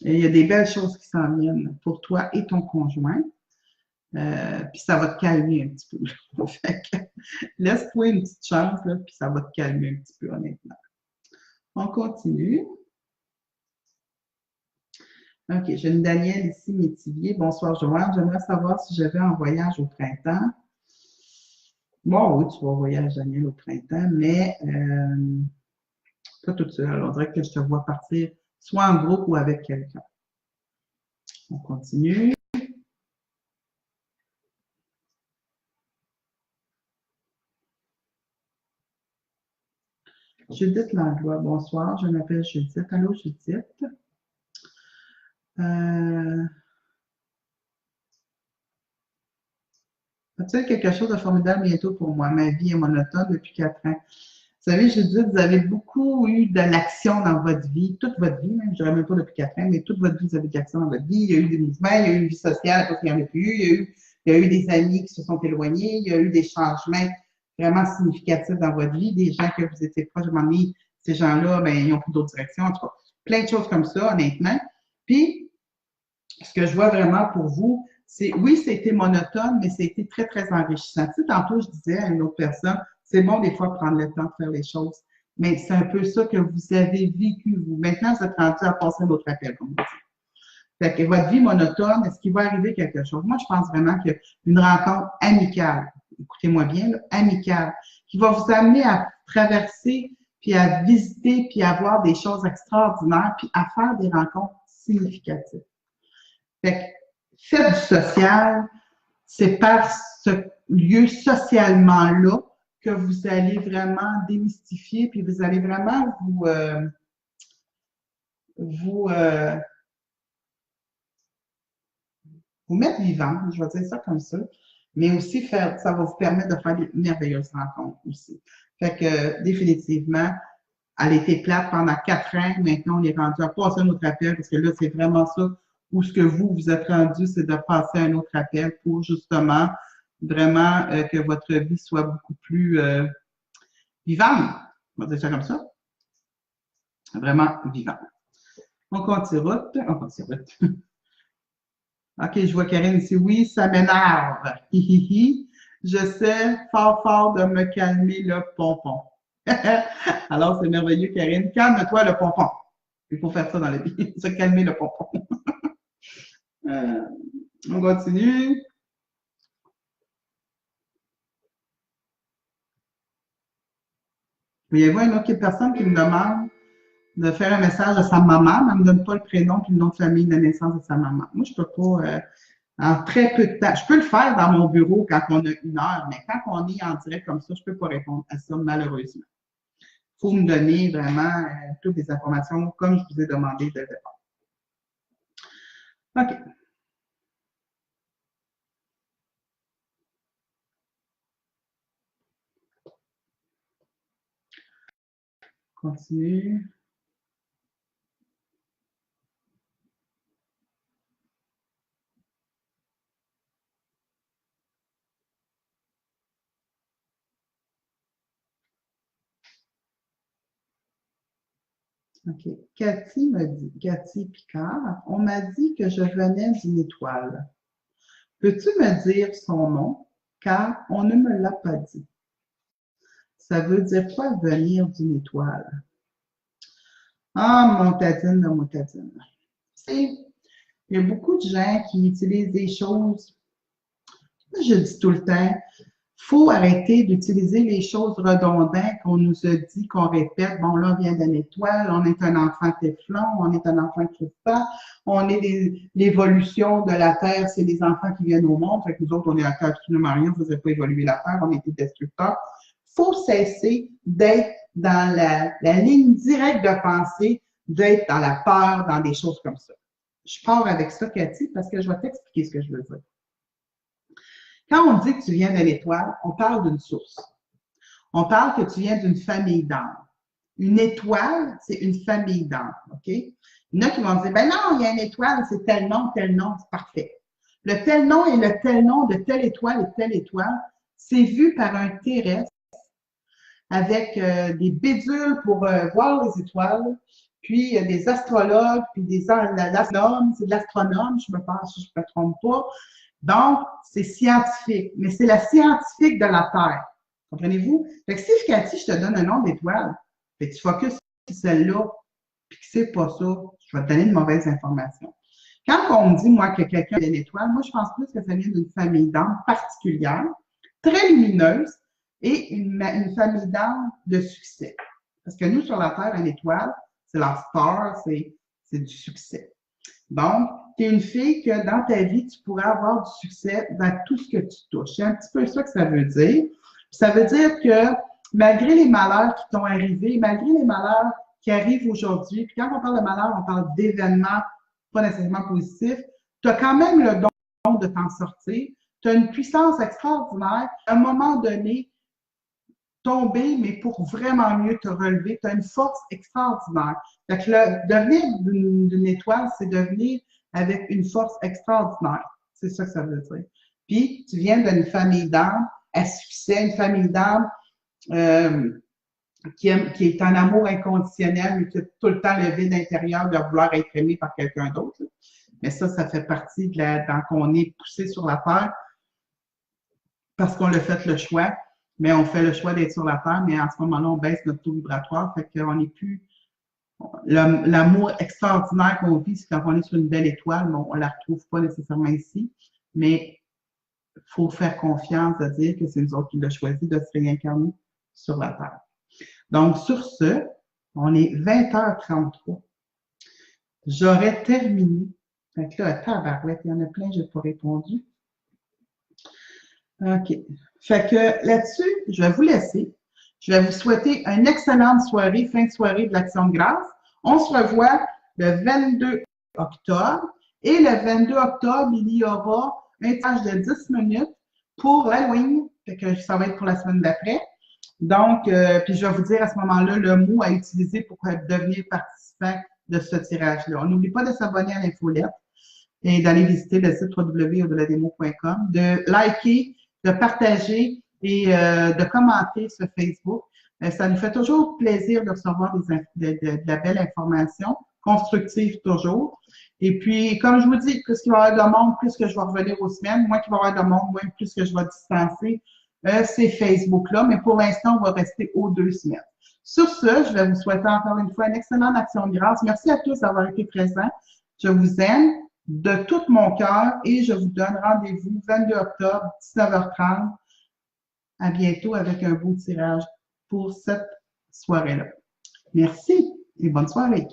il y a des belles choses qui s'en viennent pour toi et ton conjoint. Puis ça va te calmer un petit peu. Fait que laisse-toi une petite chance, là, puis ça va te calmer un petit peu, honnêtement. On continue. OK, j'ai une Danielle ici, Métivier. Bonsoir, Joanne. J'aimerais savoir si je vais en voyage au printemps. Bon, oui, tu vas en voyage, Danielle, au printemps, mais pas toute seule. On dirait que je te vois partir soit en groupe ou avec quelqu'un. On continue. Judith Langlois, bonsoir. Je m'appelle Judith. Allô, Judith. As-tu quelque chose de formidable bientôt pour moi? Ma vie est monotone depuis 4 ans. Vous savez, Judith, vous avez beaucoup eu de l'action dans votre vie, toute votre vie, même, je dirais même pas depuis 4 ans, mais toute votre vie, vous avez de l'action dans votre vie. Il y a eu des mouvements, il y a eu une vie sociale, parce qu'il n'y en a plus eu. Il y a eu des amis qui se sont éloignés, il y a eu des changements vraiment significatifs dans votre vie, des gens que vous étiez proches, ces gens-là, ben, ils ont pris d'autres directions, en tout cas, plein de choses comme ça, honnêtement. Puis, ce que je vois vraiment pour vous, c'est, oui, c'était monotone, mais c'était très, très enrichissant. Tu sais, tantôt, je disais à une autre personne, c'est bon des fois de prendre le temps de faire les choses, mais c'est un peu ça que vous avez vécu, vous. Maintenant, vous êtes rendu à passer votre appel, comme vous dites. Fait que votre vie monotone, est-ce qu'il va arriver quelque chose? Moi, je pense vraiment qu'une rencontre amicale, écoutez-moi bien, là, amicale, qui va vous amener à traverser, puis à visiter, puis à voir des choses extraordinaires, puis à faire des rencontres significatives. Fait que faites du social, c'est par ce lieu socialement-là que vous allez vraiment démystifier, puis vous allez vraiment vous mettre vivant, je vais dire ça comme ça, mais aussi ça va vous permettre de faire des merveilleuses rencontres aussi. Fait que définitivement, elle était plate pendant 4 ans, maintenant on est rendu à passer un autre appel, parce que là, c'est vraiment ça où ce que vous êtes rendu, c'est de passer un autre appel pour justement vraiment que votre vie soit beaucoup plus vivante. On va dire ça comme ça. Vraiment vivante. On continue. On continue. OK, je vois Karine ici. Oui, ça m'énerve. Je sais fort, fort de me calmer le pompon. Alors, c'est merveilleux, Karine. Calme-toi le pompon. Il faut faire ça dans la vie. Se calmer le pompon. On continue. Il y a une autre personne qui me demande de faire un message à sa maman, mais elle ne me donne pas le prénom et le nom de famille de naissance de sa maman. Moi, je ne peux pas en très peu de temps. Je peux le faire dans mon bureau quand on a 1 heure, mais quand on est en direct comme ça, je ne peux pas répondre à ça, malheureusement. Il faut me donner vraiment toutes les informations comme je vous ai demandé de répondre. OK. Continue. OK. Cathy Picard, on m'a dit que je venais d'une étoile. Peux-tu me dire son nom? Car on ne me l'a pas dit. Ça veut dire quoi venir d'une étoile? Ah, montadine de montadine. Il y a beaucoup de gens qui utilisent des choses. Je dis tout le temps, faut arrêter d'utiliser les choses redondantes qu'on nous a dit, qu'on répète. Bon, là, on vient d'une étoile, on est un enfant Téflon, on est un enfant cristal, on est l'évolution de la Terre, c'est les enfants qui viennent au monde. Fait que nous autres, on est à Terre absolument rien, on ne faisait pas évoluer la Terre, on était destructeurs. Il faut cesser d'être dans la ligne directe de pensée, d'être dans la peur, dans des choses comme ça. Je pars avec ça, Cathy, parce que je vais t'expliquer ce que je veux dire. Quand on dit que tu viens de l'étoile, on parle d'une source. On parle que tu viens d'une famille d'âmes. Une étoile, c'est une famille d'âmes, OK? Il y en a qui vont dire, ben non, il y a une étoile, c'est tel nom, c'est parfait. Le tel nom et le tel nom de telle étoile et telle étoile, c'est vu par un terrestre avec des bidules pour voir les étoiles, puis des astrologues, puis des astronomes, c'est de l'astronome, je me trompe pas. Donc, c'est scientifique, mais c'est la scientifique de la Terre. Comprenez-vous? Fait que si, Cathy, je te donne un nom d'étoile, et tu focuses sur celle-là, puis que c'est pas ça, je vais te donner de mauvaises informations. Quand on me dit, moi, que quelqu'un est une étoile, moi, je pense plus que ça vient d'une famille d'âmes particulière, très lumineuse, et une famille d'âmes de succès. Parce que nous, sur la Terre, une étoile, c'est la star, c'est du succès. Donc, tu es une fille que dans ta vie, tu pourrais avoir du succès dans tout ce que tu touches. C'est un petit peu ça que ça veut dire. Ça veut dire que malgré les malheurs qui t'ont arrivé, malgré les malheurs qui arrivent aujourd'hui, puis quand on parle de malheur, on parle d'événements pas nécessairement positifs, tu as quand même le don de t'en sortir. Tu as une puissance extraordinaire. À un moment donné, tomber, mais pour vraiment mieux te relever, tu as une force extraordinaire. Fait que devenir d'une étoile, c'est devenir avec une force extraordinaire. C'est ça que ça veut dire. Puis, tu viens d'une famille d'âmes à succès, une famille d'âmes qui est en amour inconditionnel, mais qui a tout le temps le vide intérieur de vouloir être aimé par quelqu'un d'autre. Mais ça fait partie dans qu'on est poussé sur la terre parce qu'on a fait le choix. Mais on fait le choix d'être sur la Terre, mais en ce moment-là, on baisse notre taux vibratoire, fait qu'on n'est plus... L'amour extraordinaire qu'on vit, c'est quand on est sur une belle étoile, mais on ne la retrouve pas nécessairement ici, mais il faut faire confiance à dire que c'est nous autres qui l'avons choisi de se réincarner sur la Terre. Donc, sur ce, on est 20h33. J'aurais terminé. Fait que là, tabarouette, il y en a plein, je n'ai pas répondu. OK. Fait que là-dessus, je vais vous laisser. Je vais vous souhaiter une excellente soirée, fin de soirée de l'Action de grâce. On se revoit le 22 octobre. Et le 22 octobre, il y aura un stage de 10 minutes pour l'Halloween. Fait que ça va être pour la semaine d'après. Donc, puis je vais vous dire à ce moment-là le mot à utiliser pour devenir participant de ce tirage-là. On n'oublie pas de s'abonner à l'infolette et d'aller visiter le site www.audelademo.com, de liker, de partager et de commenter sur Facebook. Ça nous fait toujours plaisir de recevoir de la belle information, constructive toujours. Et puis, comme je vous dis, plus qu'il va y avoir de monde, plus que je vais revenir aux semaines, moins qu'il va y avoir de monde, moins plus que je vais distancer ces Facebook-là. Mais pour l'instant, on va rester aux 2 semaines. Sur ce, je vais vous souhaiter encore une fois une excellente action de grâce. Merci à tous d'avoir été présents. Je vous aime de tout mon cœur et je vous donne rendez-vous 22 octobre, 19h30. À bientôt avec un beau tirage pour cette soirée-là. Merci et bonne soirée.